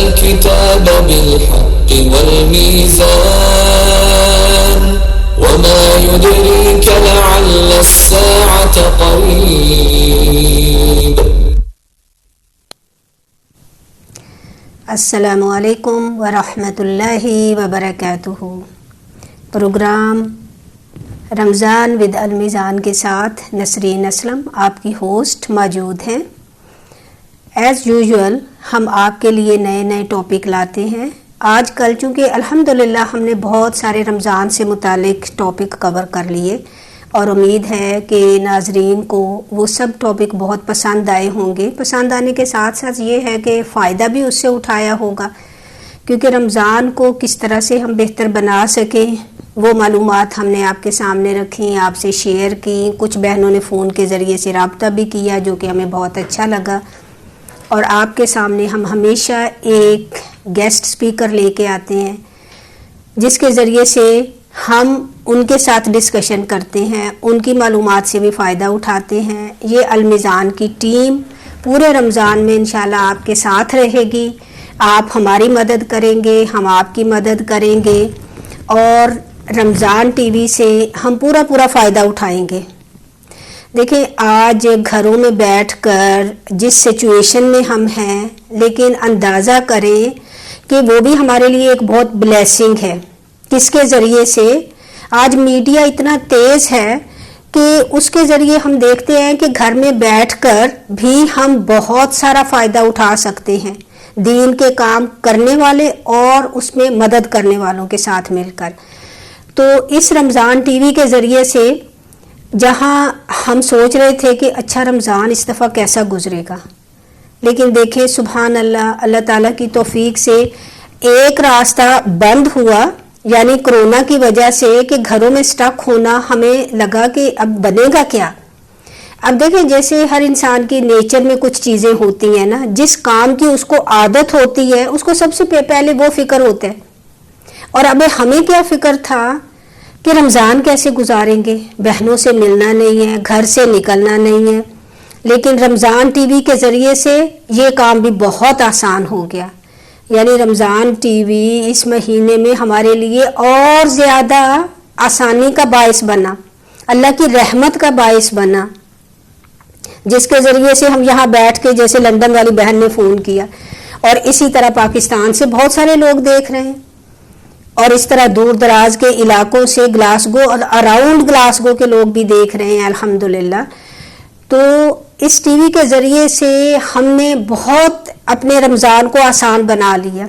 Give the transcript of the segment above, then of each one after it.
الكتاب بالحق والميزان وما يدريك لعل الساعة قريب. السلام علیکم ورحمۃ اللہ وبرکاتہ. پروگرام رمضان ود المیزان کے ساتھ نسرین اسلم آپ کی ہوسٹ موجود ہیں. ایز یوزول ہم آپ کے لیے نئے ٹاپک لاتے ہیں. آج کل چونکہ الحمدللہ ہم نے بہت سارے رمضان سے متعلق ٹاپک کور کر لیے اور امید ہے کہ ناظرین کو وہ سب ٹاپک بہت پسند آئے ہوں گے. پسند آنے کے ساتھ ساتھ یہ ہے کہ فائدہ بھی اس سے اٹھایا ہوگا، کیونکہ رمضان کو کس طرح سے ہم بہتر بنا سکیں وہ معلومات ہم نے آپ کے سامنے رکھی، آپ سے شیئر کی. کچھ بہنوں نے فون کے ذریعے سے رابطہ بھی کیا جو کہ ہمیں بہت اچھا لگا. اور آپ کے سامنے ہم ہمیشہ ایک گیسٹ سپیکر لے کے آتے ہیں جس کے ذریعے سے ہم ان کے ساتھ ڈسکشن کرتے ہیں، ان کی معلومات سے بھی فائدہ اٹھاتے ہیں. یہ المیزان کی ٹیم پورے رمضان میں انشاءاللہ آپ کے ساتھ رہے گی. آپ ہماری مدد کریں گے، ہم آپ کی مدد کریں گے اور رمضان ٹی وی سے ہم پورا فائدہ اٹھائیں گے. دیکھیں آج گھروں میں بیٹھ کر جس سچویشن میں ہم ہیں، لیکن اندازہ کریں کہ وہ بھی ہمارے لیے ایک بہت بلیسنگ ہے. کس کے ذریعے سے؟ آج میڈیا اتنا تیز ہے کہ اس کے ذریعے ہم دیکھتے ہیں کہ گھر میں بیٹھ کر بھی ہم بہت سارا فائدہ اٹھا سکتے ہیں، دین کے کام کرنے والے اور اس میں مدد کرنے والوں کے ساتھ مل کر. تو اس رمضان ٹی وی کے ذریعے سے جہاں ہم سوچ رہے تھے کہ اچھا رمضان اس دفعہ کیسا گزرے گا، لیکن دیکھیں سبحان اللہ، اللہ تعالیٰ کی توفیق سے ایک راستہ بند ہوا، یعنی کرونا کی وجہ سے کہ گھروں میں سٹک ہونا. ہمیں لگا کہ اب بنے گا کیا. اب دیکھیں جیسے ہر انسان کی نیچر میں کچھ چیزیں ہوتی ہیں نا، جس کام کی اس کو عادت ہوتی ہے اس کو سب سے پہلے وہ فکر ہوتا ہے. اور اب ہمیں کیا فکر تھا کہ رمضان کیسے گزاریں گے، بہنوں سے ملنا نہیں ہے، گھر سے نکلنا نہیں ہے. لیکن رمضان ٹی وی کے ذریعے سے یہ کام بھی بہت آسان ہو گیا. یعنی رمضان ٹی وی اس مہینے میں ہمارے لیے اور زیادہ آسانی کا باعث بنا، اللہ کی رحمت کا باعث بنا، جس کے ذریعے سے ہم یہاں بیٹھ کے جیسے لندن والی بہن نے فون کیا، اور اسی طرح پاکستان سے بہت سارے لوگ دیکھ رہے ہیں، اور اس طرح دور دراز کے علاقوں سے گلاسگو اور اراؤنڈ گلاسگو کے لوگ بھی دیکھ رہے ہیں الحمدللہ. تو اس ٹی وی کے ذریعے سے ہم نے بہت اپنے رمضان کو آسان بنا لیا.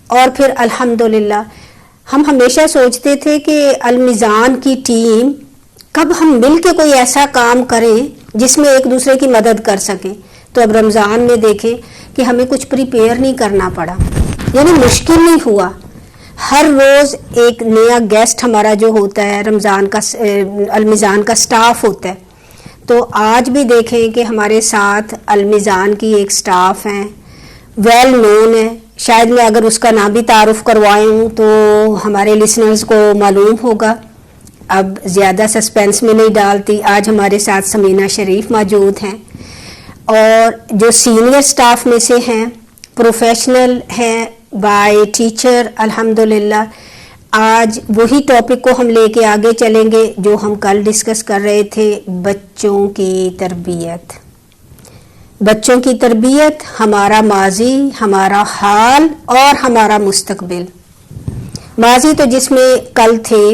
اور پھر الحمدللہ ہم ہمیشہ سوچتے تھے کہ المیزان کی ٹیم کب ہم مل کے کوئی ایسا کام کریں جس میں ایک دوسرے کی مدد کر سکیں. تو اب رمضان میں دیکھیں کہ ہمیں کچھ پریپیئر نہیں کرنا پڑا، یعنی مشکل نہیں ہوا. ہر روز ایک نیا گیسٹ ہمارا جو ہوتا ہے رمضان کا المیزان کا سٹاف ہوتا ہے. تو آج بھی دیکھیں کہ ہمارے ساتھ المیزان کی ایک سٹاف ہیں، ویل نون ہے. شاید میں اگر اس کا نام بھی تعارف کروائوں تو ہمارے لسنرز کو معلوم ہوگا. اب زیادہ سسپینس میں نہیں ڈالتی. آج ہمارے ساتھ سمینہ شریف موجود ہیں، اور جو سینئر سٹاف میں سے ہیں، پروفیشنل ہیں بائی ٹیچر الحمدللہ. آج وہی ٹاپک کو ہم لے کے آگے چلیں گے جو ہم کل ڈسکس کر رہے تھے، بچوں کی تربیت. بچوں کی تربیت ہمارا ماضی، ہمارا حال اور ہمارا مستقبل. ماضی تو جس میں کل تھے،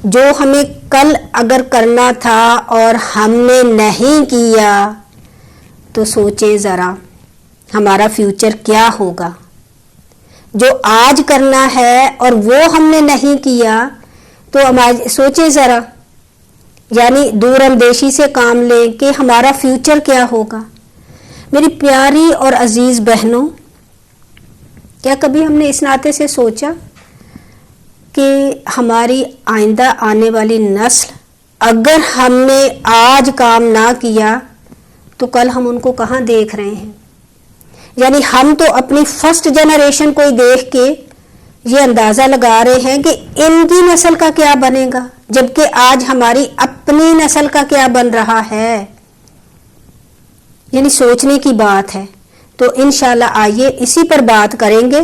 جو ہمیں کل اگر کرنا تھا اور ہم نے نہیں کیا تو سوچیں ذرا ہمارا فیوچر کیا ہوگا. جو آج کرنا ہے اور وہ ہم نے نہیں کیا تو سوچیں ذرا، یعنی دور اندیشی سے کام لیں کہ ہمارا فیوچر کیا ہوگا. میری پیاری اور عزیز بہنوں، کیا کبھی ہم نے اس ناطے سے سوچا کہ ہماری آئندہ آنے والی نسل اگر ہم نے آج کام نہ کیا تو کل ہم ان کو کہاں دیکھ رہے ہیں؟ یعنی ہم تو اپنی فرسٹ جنریشن کو ہی دیکھ کے یہ اندازہ لگا رہے ہیں کہ ان کی نسل کا کیا بنے گا، جبکہ آج ہماری اپنی نسل کا کیا بن رہا ہے. یعنی سوچنے کی بات ہے. تو انشاءاللہ آئیے اسی پر بات کریں گے.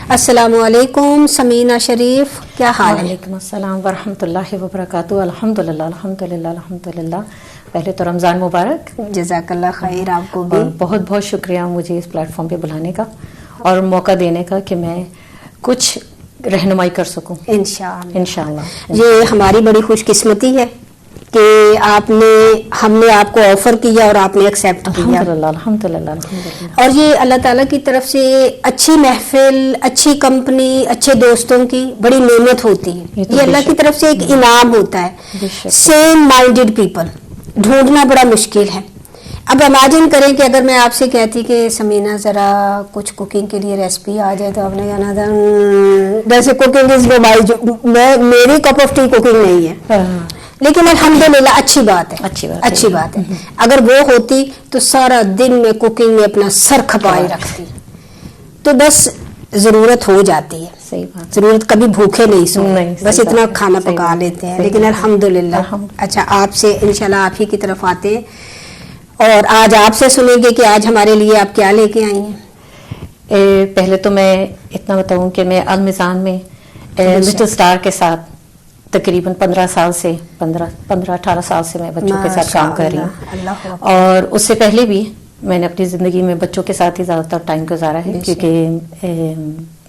السلام علیکم سمینہ شریف, کیا حال ہے؟ وعلیکم السلام ورحمۃ اللہ وبرکاتہ. الحمدللہ الحمدللہ الحمدللہ. پہلے تو رمضان مبارک. جزاک اللہ خیر آپ کو بھی. بہت بہت شکریہ مجھے اس پلیٹ فارم پہ بلانے کا اور موقع دینے کا کہ میں کچھ رہنمائی کر سکوں انشاءاللہ. یہ ہماری بڑی خوش قسمتی ہے کہ ہم نے آپ کو آفر کیا اور آپ نے ایکسیپٹ کیا. الحمدللہ الحمدللہ الحمدللہ. اور یہ اللہ تعالیٰ کی طرف سے اچھی محفل, اچھی کمپنی, اچھے دوستوں کی بڑی نعمت ہوتی ہے. یہ اللہ کی طرف سے ایک انعام ہوتا ہے. سیم مائنڈیڈ پیپل ڈھونڈنا بڑا مشکل ہے. اب امیجن کریں کہ اگر میں آپ سے کہتی کہ سمینہ ذرا کچھ کوکنگ کے لیے ریسپی آ جائے, تو آپ نے کہنا تھا ویسے کوکنگ از میری کپ آف ٹی کوکنگ نہیں ہے, لیکن الحمدللہ اچھی بات ہے. اگر وہ ہوتی تو سارا دن میں کوکنگ میں اپنا سر کھپائے رکھتی, تو بس ضرورت ہو جاتی ہے. صحیح بات. ضرورت کبھی بھوکے نہیں سو, بس اتنا کھانا پکا لیتے ہیں. لیکن الحمدللہ. اچھا, آپ سے انشاءاللہ آپ ہی کی طرف آتے ہیں اور آج آپ سے سنیں گے کہ آج ہمارے لیے آپ کیا لے کے آئی ہیں. پہلے تو میں اتنا بتاؤں کہ میں المیزان میں لٹل اسٹار کے ساتھ تقریباً 15 سے 18 سال سے میں بچوں کے ساتھ کام کر رہی ہوں. اور اس سے پہلے بھی میں نے اپنی زندگی میں بچوں کے ساتھ ہی زیادہ تر ٹائم گزارا ہے, کیونکہ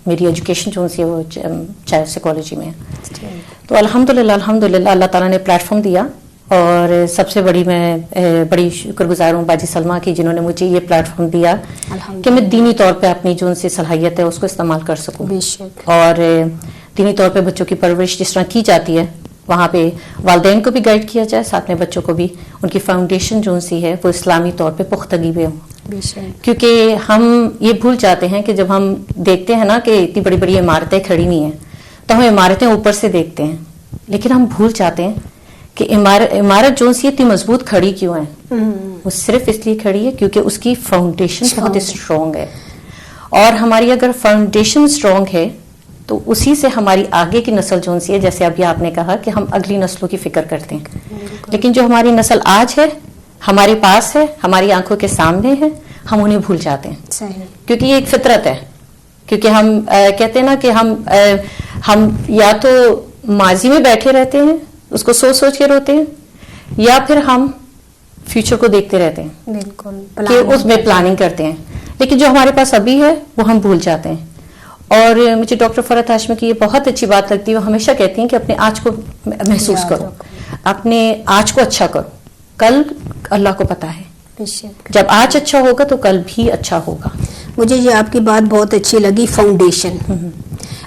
میری ایجوکیشن جو ہے وہ چائلڈ سائیکالوجی میں ہے. تو الحمدللہ الحمدللہ اللہ تعالیٰ نے پلیٹ فارم دیا, اور سب سے بڑی میں بڑی شکر گزار ہوں باجی سلمہ کی, جنہوں نے مجھے یہ پلیٹ فارم دیا کہ میں دینی طور پہ اپنی جو ان سے صلاحیت ہے اس کو استعمال کر سکوں. اور دینی طور پہ بچوں کی پرورش جس طرح کی جاتی ہے, وہاں پہ والدین کو بھی گائیڈ کیا جائے, ساتھ میں بچوں کو بھی ان کی فاؤنڈیشن جو ان سی ہے وہ اسلامی طور پہ پختگی میں ہوں. کیونکہ ہم یہ بھول جاتے ہیں کہ جب ہم دیکھتے ہیں نا کہ اتنی بڑی بڑی عمارتیں کھڑی ہوئی ہیں, تو ہم عمارتیں اوپر سے دیکھتے ہیں, لیکن ہم بھول جاتے ہیں کہ عمارت جو سی اتنی مضبوط کھڑی کیوں ہے. وہ صرف اس لیے کھڑی ہے کیونکہ اس کی فاؤنڈیشن بہت اسٹرانگ ہے. اور ہماری اگر فاؤنڈیشن اسٹرانگ ہے تو اسی سے ہماری آگے کی نسل جو سی ہے, جیسے ابھی آپ نے کہا کہ ہم اگلی نسلوں کی فکر کرتے ہیں, لیکن جو ہماری نسل آج ہے, ہمارے پاس ہے, ہماری آنکھوں کے سامنے ہے, ہم انہیں بھول جاتے ہیں. کیونکہ یہ ایک فطرت ہے. کیونکہ ہم کہتے ہیں نا کہ ہم یا تو ماضی میں بیٹھے رہتے ہیں, اس کو سوچ سوچ کے روتے ہیں, یا پھر ہم فیوچر کو دیکھتے رہتے ہیں. بالکل. کہ اس میں پلاننگ کرتے ہیں, لیکن جو ہمارے پاس ابھی ہے وہ ہم بھول جاتے ہیں. اور مجھے ڈاکٹر فرحت ہاشمی کی یہ بہت اچھی بات لگتی ہے, وہ ہمیشہ کہتی ہیں کہ اپنے آج کو محسوس کرو, اپنے آج کو اچھا کرو, کل اللہ کو پتا ہے, جب آج اچھا ہوگا تو کل بھی اچھا ہوگا. مجھے یہ آپ کی بات بہت اچھی لگی, فاؤنڈیشن.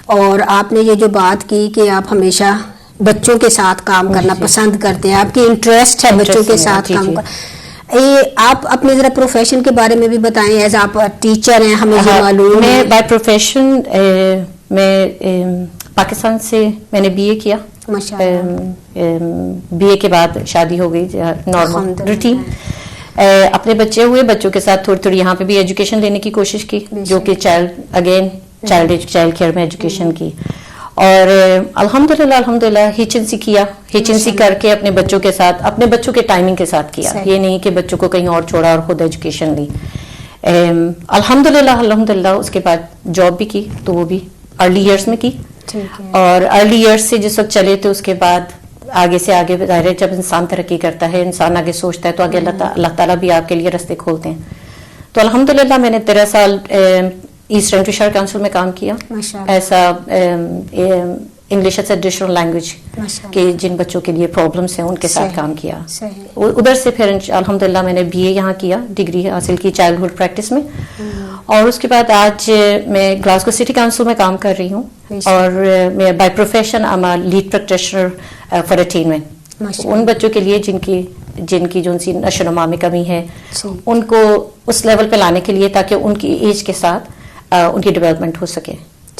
اور آپ نے یہ جو بات کی کہ آپ ہمیشہ بچوں کے ساتھ کام کرنا پسند کرتے ہیں, آپ کی انٹرسٹ ہے بچوں کے ساتھ کام کرنا. آپ اپنے ذرا پروفیشن کے بارے میں بھی بتائیں. ایز آپ ٹیچر ہیں, ہمیں یہ معلوم ہے. میں بائی پروفیشن میں پاکستان سے میں نے بی اے کیا. بی اے کے بعد شادی ہو گئی, نارمل روٹین. اپنے بچے ہوئے, بچوں کے ساتھ تھوڑی یہاں پہ بھی ایجوکیشن لینے کی کوشش کی, جو کہ چائلڈ کیئر میں ایجوکیشن کی. اور الحمدللہ ہیچنسی کیا, ہیچنسی کر کے اپنے بچوں کے ساتھ, اپنے بچوں کے ٹائمنگ کے ساتھ کیا. یہ نہیں کہ بچوں کو کہیں اور چھوڑا اور خود ایجوکیشن لی. الحمدللہ اس کے بعد جاب بھی کی, تو وہ بھی ارلی ایئرس میں کی. اور ارلی ایئرس سے جس وقت چلے تو اس کے بعد آگے سے آگے ظاہر ہے, جب انسان ترقی کرتا ہے, انسان آگے سوچتا ہے, تو آگے اللہ تعالیٰ بھی آپ کے لیے راستے کھولتے ہیں. تو الحمدللہ میں نے 13 سال ایسٹ لینکیشائر کاؤنسل میں کام کیا, ایسا انگلش ایز ایڈیشنل لینگویج کے جن بچوں کے لیے پرابلمس ہیں ان کے ساتھ کام کیا. ادھر سے پھر الحمدللہ میں نے بی اے یہاں کیا, ڈگری حاصل کی چائلڈہڈ پریکٹس میں. اور اس کے بعد آج میں گلاسگو سٹی کاؤنسل میں کام کر رہی ہوں, اور میں by profession I am lead practitioner for attainment. ان بچوں کے لیے جن کی جو سی نشو و نما میں کمی ہے, ان کو اس لیول پہ لانے کے لیے, تاکہ ان کی ایج کے ساتھ ان کی ڈیولپمنٹ ہو سکے.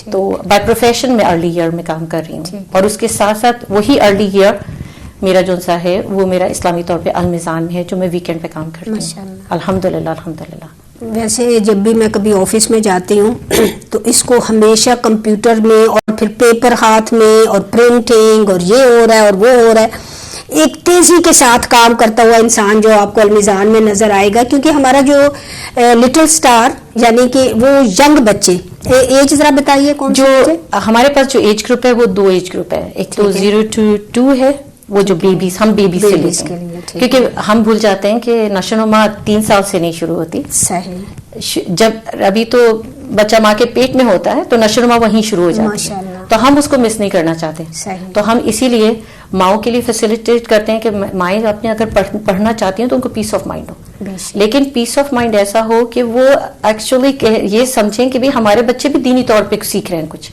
تو بائی پروفیشن میں ارلی ایئر میں کام کر رہی ہوں, اور اس کے ساتھ ساتھ وہی ارلی ایئر میرا جو سا ہے وہ میرا اسلامی طور پہ المیزان میں ہے, جو میں ویکینڈ پہ کام کرتی ہوں. الحمدللہ. ویسے جب بھی میں کبھی آفس میں جاتی ہوں تو اس کو ہمیشہ کمپیوٹر میں اور پھر پیپر ہاتھ میں اور پرنٹنگ اور یہ ہو رہا ہے اور وہ ہو رہا ہے, ایک تیزی کے ساتھ کام کرتا ہوا انسان جو آپ کو المیزان میں نظر آئے گا، کیونکہ ہمارا جو لٹل سٹار یعنی کہ وہ ینگ بچے، ایج ذرا بتائیے کون جو ہمارے پاس جو ایج گروپ ہے وہ 2 ایج گروپ ہے، ایک تو 0 to 2 ہے، وہ جو بیبیز ہم بیبیز سے لیتے ہیں، کیونکہ ہم بھول جاتے ہیں کہ نشو و نما 3 سال سے نہیں شروع ہوتی. صحیح. جب ابھی تو بچہ ماں کے پیٹ میں ہوتا ہے تو نشو و نما وہیں شروع ہو جاتی ہے، تو ہم اس کو مس نہیں کرنا چاہتے. تو ہم اسی لیے ماؤں کے لیے فیسیلیٹیٹ کرتے ہیں کہ مائیں اپنے اگر پڑھنا چاہتی ہیں تو ان کو پیس آف مائنڈ ہو، لیکن پیس آف مائنڈ ایسا ہو کہ وہ ایکچولی یہ سمجھیں کہ بھی ہمارے بچے بھی دینی طور پہ سیکھ رہے ہیں کچھ.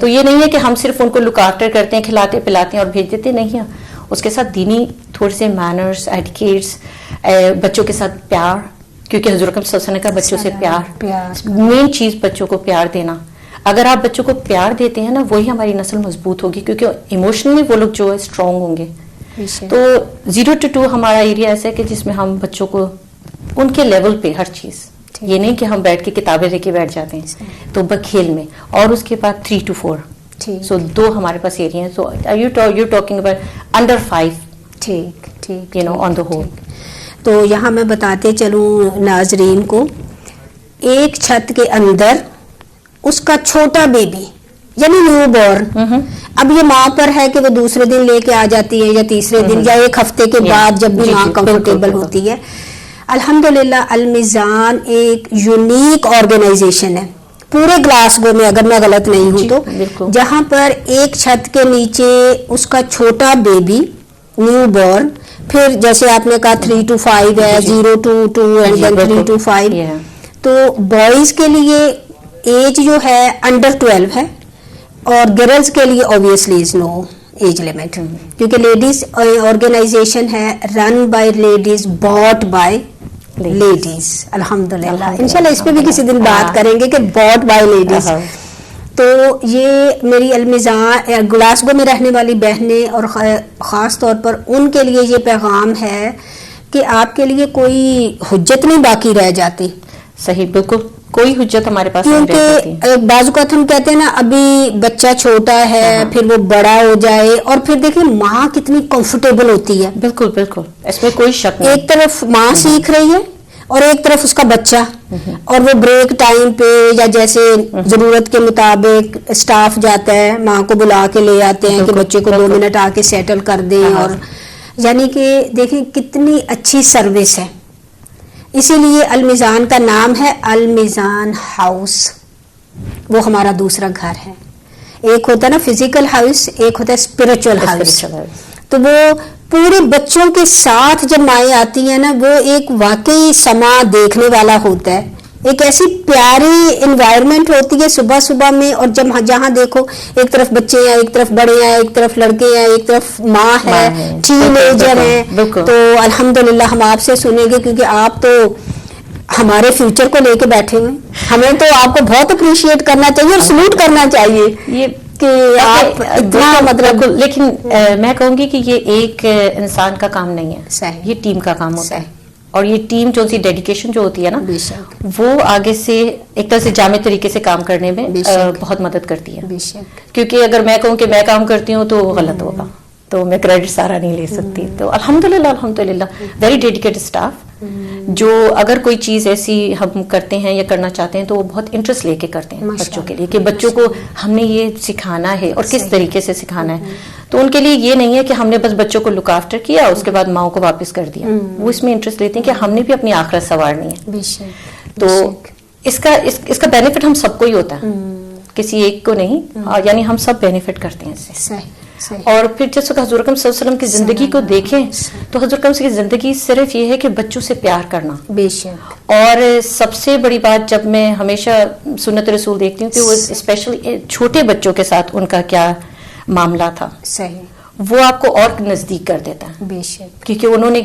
تو یہ نہیں ہے کہ ہم صرف ان کو لک آفٹر کرتے ہیں، کھلاتے پلاتے ہیں اور بھیج دیتے، نہیں ہیں. اس کے ساتھ دینی تھوڑے سے مینرز، ایٹیکیٹس، بچوں کے ساتھ پیار، کیونکہ حضور اکرم صلی اللہ علیہ وسلم نے کہا بچوں سے پیار، مین چیز بچوں کو پیار دینا. اگر آپ بچوں کو پیار دیتے ہیں نا، وہی ہماری نسل مضبوط ہوگی، کیونکہ ایموشنلی وہ لوگ جو ہے اسٹرانگ ہوں گے. تو 0 to 2 ہمارا ایریا ایسا ہے کہ جس میں ہم بچوں کو ان کے لیول پہ ہر چیز، یہ نہیں کہ ہم بیٹھ کے کتابیں لے کے بیٹھ جاتے ہیں، تو کھیل میں. اور اس کے بعد 3 to 4 سو 2 ہمارے پاس ایریا ہیں. So you talking about under 5 ٹھیک آن دا ہول. تو یہاں میں بتاتے چلوں ناظرین کو، ایک چھت کے اندر اس کا چھوٹا بیبی یعنی نیو بورن، اب یہ ماں پر ہے کہ وہ دوسرے دن لے کے آ جاتی ہے یا تیسرے دن یا ایک ہفتے کے بعد جب بھی ماں کمفرٹیبل ہوتی ہے. الحمدللہ المیزان ایک یونیک آرگنائزیشن ہے پورے گلاسگو میں، اگر میں غلط نہیں ہوں تو، جہاں پر ایک چھت کے نیچے اس کا چھوٹا بیبی نیو بورن، پھر جیسے آپ نے کہا 3 to 5 ہے، 0 to 2 اینڈ دین 3 to 5. تو بوائز کے لیے ایج جو ہے انڈر 12 ہے، اور گرلز کے لیے obviously is no age limit, کیونکہ لیڈیز آرگنائزیشن ہے، run by ladies, but by ladies. الحمدللہ انشاءاللہ اس پہ بھی کسی دن بات کریں گے کہ باٹ بائی لیڈیز. تو یہ میری المیزان گلاسگو میں رہنے والی بہنیں اور خاص طور پر ان کے لیے یہ پیغام ہے کہ آپ کے لیے کوئی حجت نہیں باقی رہ جاتی. صحیح، بالکل کوئی حجت ہمارے پاس نہیں رہ جاتی. کیونکہ بعض اوقات ہم کہتے ہیں نا ابھی بچہ چھوٹا ہے، پھر وہ بڑا ہو جائے، اور پھر دیکھیں ماں کتنی کمفرٹیبل ہوتی ہے. بالکل بالکل، اس میں کوئی شک نہیں. ایک طرف ماں سیکھ رہی ہے اور ایک طرف اس کا بچہ، اور وہ بریک ٹائم پہ یا جیسے ضرورت کے مطابق اسٹاف جاتا ہے، ماں کو بلا کے لے آتے ہیں کہ بچے کو 2 منٹ آ کے سیٹل کر دیں. اور یعنی کہ دیکھیں کتنی اچھی سروس ہے. اسی لیے المیزان کا نام ہے المیزان ہاؤس، وہ ہمارا دوسرا گھر ہے. ایک ہوتا ہے نا فزیکل ہاؤس، ایک ہوتا ہے اسپرچل ہاؤس. تو وہ پورے بچوں کے ساتھ جب مائیں آتی ہیں نا، وہ ایک واقعی سما دیکھنے والا ہوتا ہے. ایک ایسی پیاری انوائرمنٹ ہوتی ہے صبح صبح میں، اور جب جہاں دیکھو ایک طرف بچے ہیں، ایک طرف بڑے ہیں، ایک طرف لڑکے ہیں، ایک طرف ماں ہے، ٹین ایجر ہیں. تو الحمدللہ ہم آپ سے سنیں گے، کیونکہ آپ تو ہمارے فیوچر کو لے کے بیٹھے ہوئے. ہمیں تو آپ کو بہت اپریشیٹ کرنا چاہیے اور سلوٹ کرنا چاہیے یہ کہ آپ اتنا مطلب. لیکن میں کہوں گی کہ یہ ایک انسان کا کام نہیں ہے، یہ ٹیم کا کام ہوتا ہے. اور یہ ٹیم جو سی ڈیڈیکیشن جو ہوتی ہے نا، وہ آگے سے ایک طرح سے جامع طریقے سے کام کرنے میں بہت مدد کرتی ہے. کیونکہ اگر میں کہوں کہ میں کام کرتی ہوں تو غلط ہوگا، تو میں کریڈٹ سارا نہیں لے سکتی. تو الحمدللہ ویری ڈیڈیکیٹڈ اسٹاف، جو اگر کوئی چیز ایسی ہم کرتے ہیں یا کرنا چاہتے ہیں تو وہ بہت انٹرسٹ لے کے کرتے ہیں بچوں کے لیے، کہ بچوں کو ہم نے یہ سکھانا ہے اور کس طریقے سے سکھانا ہے. تو ان کے لیے یہ نہیں ہے کہ ہم نے بس بچوں کو لک آفٹر کیا اس کے بعد ماؤں کو واپس کر دیا. وہ اس میں انٹرسٹ لیتے ہیں کہ ہم نے بھی اپنی آخرت سنوارنی ہے. تو اس کا بینیفٹ ہم سب کو ہی ہوتا ہے، کسی ایک کو نہیں. یعنی ہم سب بینیفٹ کرتے ہیں اس سے. اور پھر جیسے حضور اکرم صلی اللہ علیہ وسلم کی زندگی کو دیکھیں تو حضور اکرم کی زندگی صرف یہ ہے کہ بچوں سے پیار کرنا. بے شک. اور سب سے بڑی بات جب میں ہمیشہ سنت رسول دیکھتی ہوں کہ وہ اسپیشلی چھوٹے بچوں کے ساتھ ان کا کیا معاملہ تھا، صحیح، وہ آپ کو اور نزدیک کر دیتا ہے. بے شک. کیونکہ انہوں نے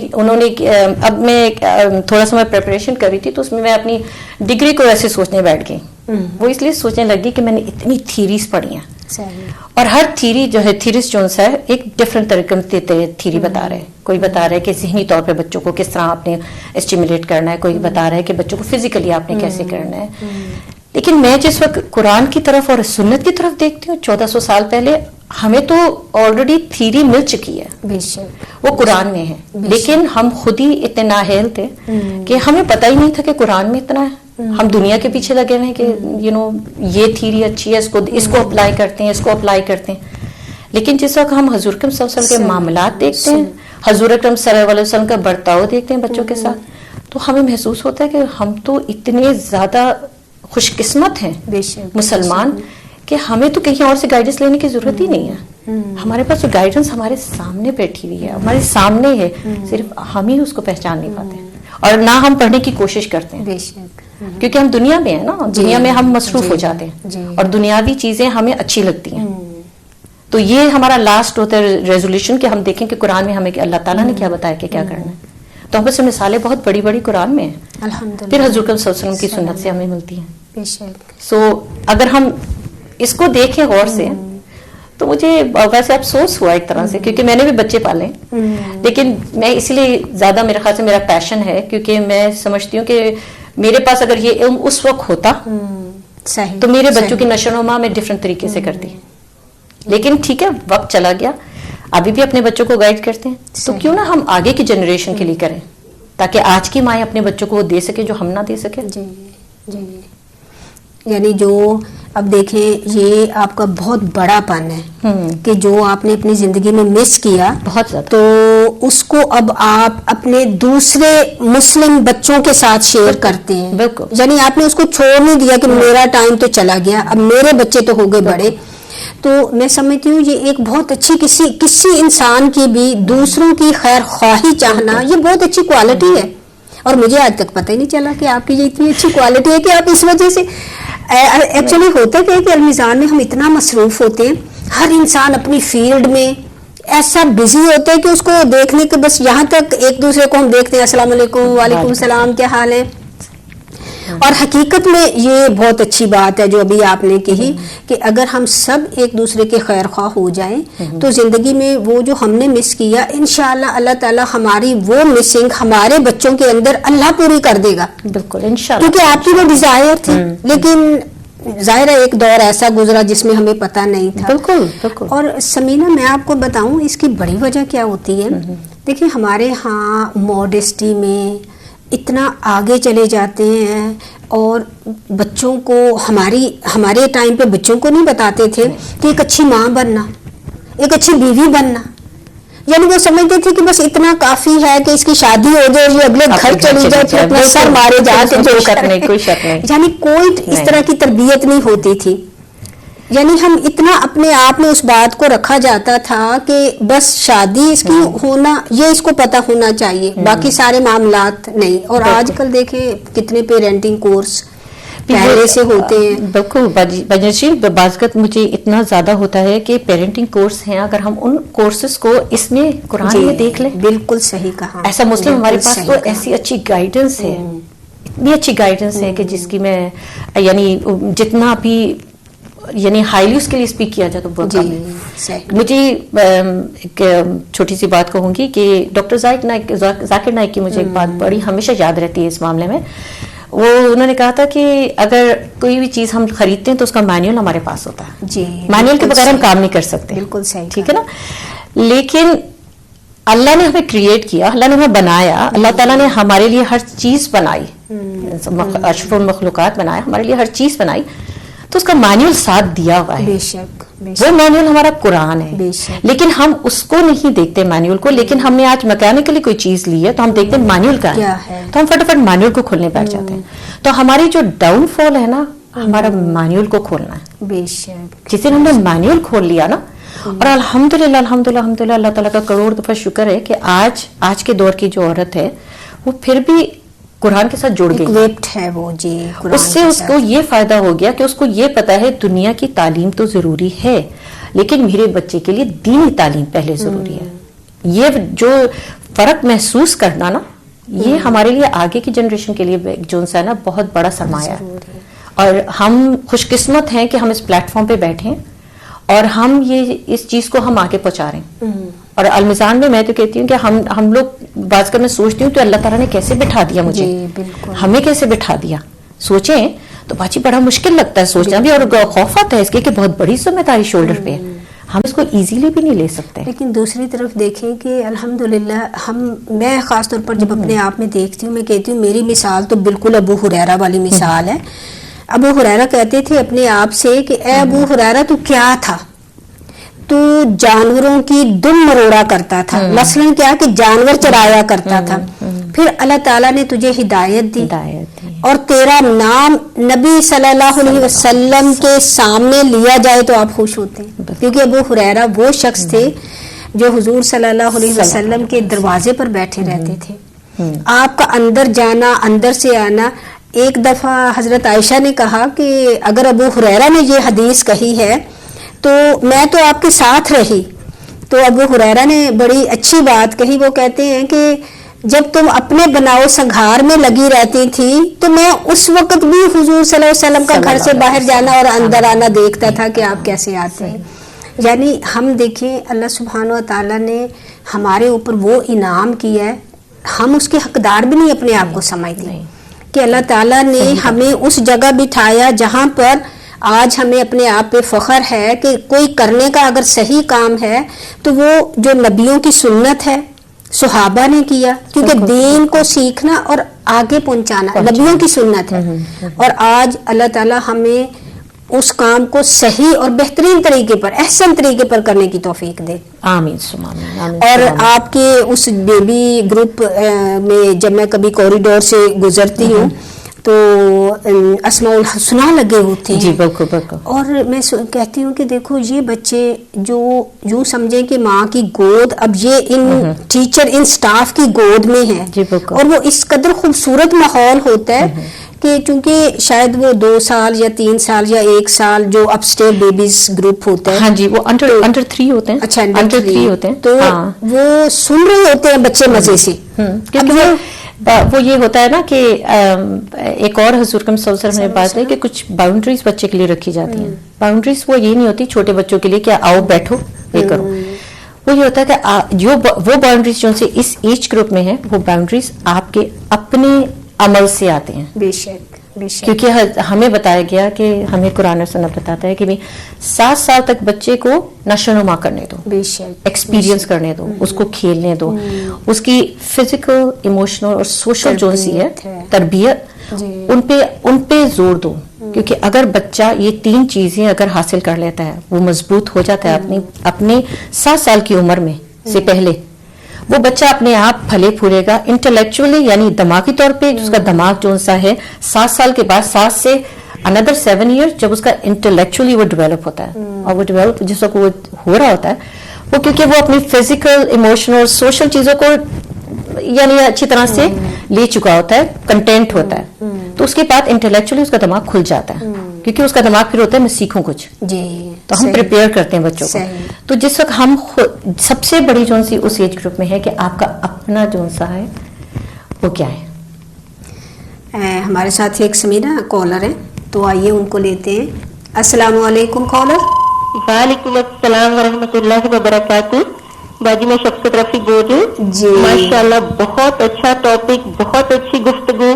اب میں تھوڑا سا میں پریپریشن کر رہی تھی تو اس میں اپنی ڈگری کو ایسے سوچنے بیٹھ گئی. وہ اس لیے سوچنے لگی کہ میں نے اتنی تھیریز پڑھی ہیں، اور ہر تھیری جو ہے تھیریز جو ہے ایک ڈفرینٹ طریقے سے تھیری بتا رہے ہیں. کوئی بتا رہا ہے کہ ذہنی طور پہ بچوں کو کس طرح آپ نے اسٹیمولیٹ کرنا ہے، کوئی بتا رہا ہے کہ بچوں کو فزیکلی آپ نے کیسے کرنا ہے. لیکن میں جس وقت قرآن کی طرف اور سنت کی طرف دیکھتی ہوں 1400 سال پہلے ہمیں تو آلریڈی تھیری مل چکی ہے, بے شک, وہ قرآن میں ہے, لیکن ہم خود ہی اتنے نااہل تھے کہ ہمیں پتہ ہی نہیں تھا کہ قرآن میں اتنا ہے. ہم دنیا کے پیچھے لگے ہوئے ہیں کہ یہ تھیری اچھی ہے, اس کو اپلائی کرتے ہیں, اس کو اپلائی کرتے ہیں. لیکن جس وقت ہم حضور اکرم صلی اللہ علیہ وسلم کے معاملات دیکھتے ہیں, حضور اکرم صلی اللہ علیہ وسلم کا برتاؤ دیکھتے ہیں بچوں کے ساتھ, تو ہمیں محسوس ہوتا ہے کہ ہم تو اتنے زیادہ خوش قسمت ہیں مسلمان کہ ہمیں تو کہیں اور سے گائیڈنس لینے کی ضرورت ہی نہیں ہے. ہمارے پاس جو گائیڈنس ہمارے سامنے بیٹھی ہوئی ہے, ہمارے سامنے ہے, صرف ہم ہی اس کو پہچان نہیں پاتے ہیں, اور نہ ہم پڑھنے کی کوشش کرتے ہیں, کیونکہ ہم دنیا میں ہیں نا, دنیا میں ہم مصروف ہو جاتے ہیں اور دنیاوی چیزیں ہمیں اچھی لگتی ہیں. تو یہ ہمارا لاسٹ ہوتا ہے ریزولوشن کہ ہم دیکھیں کہ قرآن میں ہمیں اللہ تعالیٰ نے کیا بتایا کہ کیا کرنا ہے. تو ہم سے مثالیں بہت بڑی بڑی قرآن میں ہیں, پھر حضور صلی اللہ علیہ وسلم کی سنت سے ہمیں ملتی ہیں. سو اگر ہم اس کو دیکھیں غور سے تو مجھے ویسے افسوس ہوا ایک طرح سے, کیونکہ میں نے بھی بچے پالے, لیکن میں اسی لیے زیادہ میرے خیال سے میرا پیشن ہے, کیونکہ میں سمجھتی ہوں کہ میرے پاس اگر یہ علم اس وقت ہوتا تو میرے بچوں کی نشو و نما میں ڈفرینٹ طریقے سے کرتی. لیکن ٹھیک ہے, وقت چلا گیا, ابھی بھی اپنے بچوں کو گائیڈ کرتے ہیں, تو کیوں نہ ہم آگے کی جنریشن کے لیے کریں, تاکہ آج کی مائیں اپنے بچوں کو وہ دے سکے جو ہم نہ دے سکے. یعنی جو اب دیکھیں یہ آپ کا بہت بڑا پن ہے کہ جو آپ نے اپنی زندگی میں مس کیا بہت زیادہ, تو اس کو اب آپ اپنے دوسرے مسلم بچوں کے ساتھ شیئر کرتے ہیں. بالکل, یعنی آپ نے اس کو چھوڑ نہیں دیا کہ میرا ٹائم تو چلا گیا, اب میرے بچے تو ہو گئے بڑے. تو میں سمجھتی ہوں یہ ایک بہت اچھی کسی انسان کی بھی دوسروں کی خیر خواہی چاہنا, یہ بہت اچھی کوالٹی ہے, اور مجھے آج تک پتہ ہی نہیں چلا کہ آپ کی یہ اتنی اچھی کوالٹی ہے کہ آپ اس وجہ سے. ایکچولی ہوتا کیا ہے کہ المیزان میں ہم اتنا مصروف ہوتے ہیں, ہر انسان اپنی فیلڈ میں ایسا بزی ہوتا ہے کہ اس کو دیکھنے کے بس یہاں تک ایک دوسرے کو ہم دیکھتے ہیں, السلام علیکم, وعلیکم السلام, کیا حال ہے. اور حقیقت میں یہ بہت اچھی بات ہے جو ابھی آپ نے کہی کہ اگر ہم سب ایک دوسرے کے خیر خواہ ہو جائیں تو زندگی میں وہ جو ہم نے مس کیا انشاءاللہ اللہ تعالیٰ ہماری وہ مسنگ ہمارے بچوں کے اندر اللہ پوری کر دے گا. بالکل انشاءاللہ, کیونکہ آپ کی وہ ڈیزائر تھی, لیکن ظاہر ہے ایک دور ایسا گزرا جس میں ہمیں پتہ نہیں تھا. بالکل بالکل. اور سمینہ میں آپ کو بتاؤں اس کی بڑی وجہ کیا ہوتی ہے. دیکھیں ہمارے ہاں موڈسٹی میں اتنا آگے چلے جاتے ہیں, اور بچوں کو ہمارے ٹائم پہ بچوں کو نہیں بتاتے تھے کہ ایک اچھی ماں بننا, ایک اچھی بیوی بننا, یعنی وہ سمجھتے تھے کہ بس اتنا کافی ہے کہ اس کی شادی ہو جائے, یہ اگلے گھر چلی جائے, پھر اپنا سر مارے جاتے, کوئی شک نہیں. یعنی کوئی اس طرح کی تربیت نہیں ہوتی تھی. یعنی ہم اتنا اپنے آپ میں اس بات کو رکھا جاتا تھا کہ بس شادی اس کی ہونا, یہ اس کو پتہ ہونا چاہیے, باقی سارے معاملات نہیں. اور آج کل دیکھیں کتنے پیرنٹنگ کورس پہلے سے ہوتے ہیں. بالکل بجنشی, بازگت مجھے اتنا زیادہ ہوتا ہے کہ پیرنٹنگ کورس ہیں, اگر ہم ان کورسز کو اس میں قرآن میں دیکھ لیں. بالکل صحیح کہا. ایسا مسلم ہمارے پاس تو ایسی اچھی گائیڈنس ہے, اتنی اچھی گائیڈنس ہے کہ جس کی میں یعنی جتنا بھی یعنی ہائیلی اس کے لیے اسپیک کیا جائے تو بہت کم ہے. مجھے ایک چھوٹی سی بات کہوں گی کہ ڈاکٹر ذاکر نائک کی مجھے ایک بات بڑی ہمیشہ یاد رہتی ہے اس معاملے میں. وہ انہوں نے کہا تھا کہ اگر کوئی بھی چیز ہم خریدتے ہیں تو اس کا مینول ہمارے پاس ہوتا ہے, جی مینول کے بغیر ہم کام نہیں کر سکتے. بالکل صحیح, ٹھیک ہے نا. لیکن اللہ نے ہمیں کریٹ کیا, اللہ نے ہمیں بنایا, اللہ تعالیٰ نے ہمارے لیے ہر چیز بنائی, اشرف المخلوقات بنایا, ہمارے لیے ہر چیز بنائی, تو اس کا مینول ساتھ دیا ہوا ہے. بے شک, وہ مینول ہمارا قرآن ہے, لیکن ہم اس کو نہیں دیکھتے مینول کو. لیکن ہم نے آج میکینکلی کوئی چیز لی ہے تو ہم دیکھتے ہیں مینول کا ہے, تو ہم فٹافٹ مینول کو کھولنے بیٹھ جاتے ہیں. تو ہماری جو ڈاؤن فال ہے نا, ہمارا مینول کو کھولنا ہے. بے شک, جس دن ہم نے مینول کھول لیا نا, اور الحمدللہ اللہ تعالیٰ کا کروڑ دفعہ شکر ہے کہ آج کے دور کی جو عورت ہے وہ پھر بھی قرآن کے ساتھ جڑ گئی ہے وہ. جی, اس سے اس کو یہ فائدہ ہو گیا کہ اس کو یہ پتا ہے دنیا کی تعلیم تو ضروری ہے, لیکن میرے بچے کے لیے دینی تعلیم پہلے ضروری ہے. یہ جو فرق محسوس کرنا نا, یہ ہمارے لیے آگے کی جنریشن کے لیے جو ہے نا بہت بڑا سرمایہ ہے. اور ہم خوش قسمت ہیں کہ ہم اس پلیٹ فارم پہ بیٹھے ہیں اور ہم یہ اس چیز کو ہم آگے پہنچا رہے ہیں. اور المیزان میں تو کہتی ہوں کہ ہم لوگ بعض کا میں سوچتی ہوں کہ اللہ تعالیٰ نے کیسے بٹھا دیا مجھے, ہمیں کیسے بٹھا دیا. سوچیں تو باجی بڑا مشکل لگتا ہے سوچنا بھی, اور خوف آتا ہے اس کے کہ بہت بڑی ذمہ داری شولڈر پہ ہے. ہم اس کو ایزیلی بھی نہیں لے سکتے. لیکن دوسری طرف دیکھیں کہ الحمدللہ میں خاص طور پر جب اپنے آپ میں دیکھتی ہوں، میں کہتی ہوں میری مثال تو بالکل ابو ہریرہ والی مثال ہے. ابو ہریرہ کہتے تھے اپنے آپ سے کہ اے ابو ہریرہ تو کیا تھا، تو جانوروں کی دم مروڑا کرتا تھا، مثلاً کیا کہ جانور چرایا کرتا تھا. پھر اللہ تعالیٰ نے تجھے ہدایت دی اور تیرا نام نبی صلی اللہ علیہ وسلم کے سامنے لیا جائے تو آپ خوش ہوتے ہیں. کیونکہ ابو ہریرہ وہ شخص تھے جو حضور صلی اللہ علیہ وسلم کے دروازے پر بیٹھے رہتے تھے. آپ کا اندر جانا، اندر سے آنا. ایک دفعہ حضرت عائشہ نے کہا کہ اگر ابو ہریرہ نے یہ حدیث کہی ہے تو میں تو آپ کے ساتھ رہی. تو ابو ہریرہ نے بڑی اچھی بات کہی. وہ کہتے ہیں کہ جب تم اپنے بناؤ سنگھار میں لگی رہتی تھی تو میں اس وقت بھی حضور صلی اللہ علیہ وسلم کا گھر سے باہر جانا اور اندر آنا دیکھتا تھا کہ آپ کیسے آتے ہیں. یعنی ہم دیکھیں اللہ سبحانہ و تعالیٰ نے ہمارے اوپر وہ انعام کیا ہے، ہم اس کے حقدار بھی نہیں اپنے آپ کو سمجھتے کہ اللہ تعالیٰ نے ہمیں اس جگہ بٹھایا جہاں پر آج ہمیں اپنے آپ پہ فخر ہے کہ کوئی کرنے کا اگر صحیح کام ہے تو وہ جو نبیوں کی سنت ہے، صحابہ نے کیا. کیونکہ دین کو سیکھنا اور آگے پہنچانا نبیوں کی سنت ہے. اور آج اللہ تعالیٰ ہمیں اس کام کو صحیح اور بہترین طریقے پر، احسن طریقے پر کرنے کی توفیق دے. آمین. اور آپ کے اس بیبی گروپ میں جب میں کبھی کوریڈور سے گزرتی ہوں تو اسماء الحسنہ لگے ہوتے ہیں. جی بالکل بالکل. اور میں کہتی ہوں کہ دیکھو یہ بچے جو یوں سمجھیں کہ ماں کی گود، اب یہ ان ٹیچر ان سٹاف کی گود میں ہے. جی بالکل. اور وہ اس قدر خوبصورت ماحول ہوتا ہے کہ چونکہ شاید وہ 2 سال یا 3 سال یا 1 سال جو اپ اسٹیئر بیبیز گروپ ہوتا ہے. ہاں جی، وہ انڈر 3 ہوتے ہیں. اچھا انڈر 3 ہوتے ہیں. تو وہ سن رہے ہوتے ہیں بچے مزے سے. وہ یہ ہوتا ہے نا کہ ایک اور حضور صلی اللہ علیہ وسلم نے بات ہے کہ کچھ باؤنڈریز بچے کے لیے رکھی جاتی ہیں. باؤنڈریز وہ یہ نہیں ہوتی چھوٹے بچوں کے لیے کہ آؤ بیٹھو یہ کرو. وہ یہ ہوتا ہے کہ جو وہ باؤنڈریز جو سے اس ایج گروپ میں ہیں وہ باؤنڈریز آپ کے اپنے عمل سے آتے ہیں. بے شک. کیونکہ ہمیں بتایا گیا کہ ہمیں قرآن و سنت بتاتا ہے کہ 7 سال تک بچے کو نشو نما کرنے دو، ایکسپیرینس کرنے دو، اس کو کھیلنے دو، اس کی فزیکل، ایموشنل اور سوشل جو سی ہے تربیت ان پہ زور دو. کیونکہ اگر بچہ یہ 3 چیزیں اگر حاصل کر لیتا ہے، وہ مضبوط ہو جاتا ہے اپنے 7 سال کی عمر میں سے پہلے، وہ بچہ اپنے آپ پھلے پھولے گا انٹلیکچولی، یعنی دماغی طور پہ اس کا دماغ جو سا ہے 7 سال کے بعد 7 سے اندر 7 ایئر جب اس کا انٹلیکچولی وہ ڈیولپ ہوتا ہے. اور وہ ڈیولپ جس وقت وہ ہو رہا ہوتا ہے وہ کیونکہ وہ اپنی فزیکل، ایموشنل، سوشل چیزوں کو یعنی اچھی طرح سے لے چکا ہوتا ہے، کنٹینٹ ہوتا ہے. تو اس کے بعد انٹلیکچولی اس کا دماغ کھل جاتا ہے کیونکہ اس کا دماغ پھر ہوتا ہے میں سیکھوں کچھ. تو ہم پریپیئر کرتے ہیں بچوں کو. تو جس وقت ہم سب سے بڑی جو سی اس ایج گروپ میں ہے کہ آپ کا اپنا جو سا ہے وہ کیا ہے. ہمارے ساتھ ایک سمیرہ کالر ہے تو آئیے ان کو لیتے ہیں. السلام علیکم کالر. وعلیکم السلام ورحمۃ اللہ وبرکاتہ. باجی میں سب سے طرف سے بول رہی ہوں. جی ماشاءاللہ بہت اچھا ٹاپک، بہت اچھی گفتگو.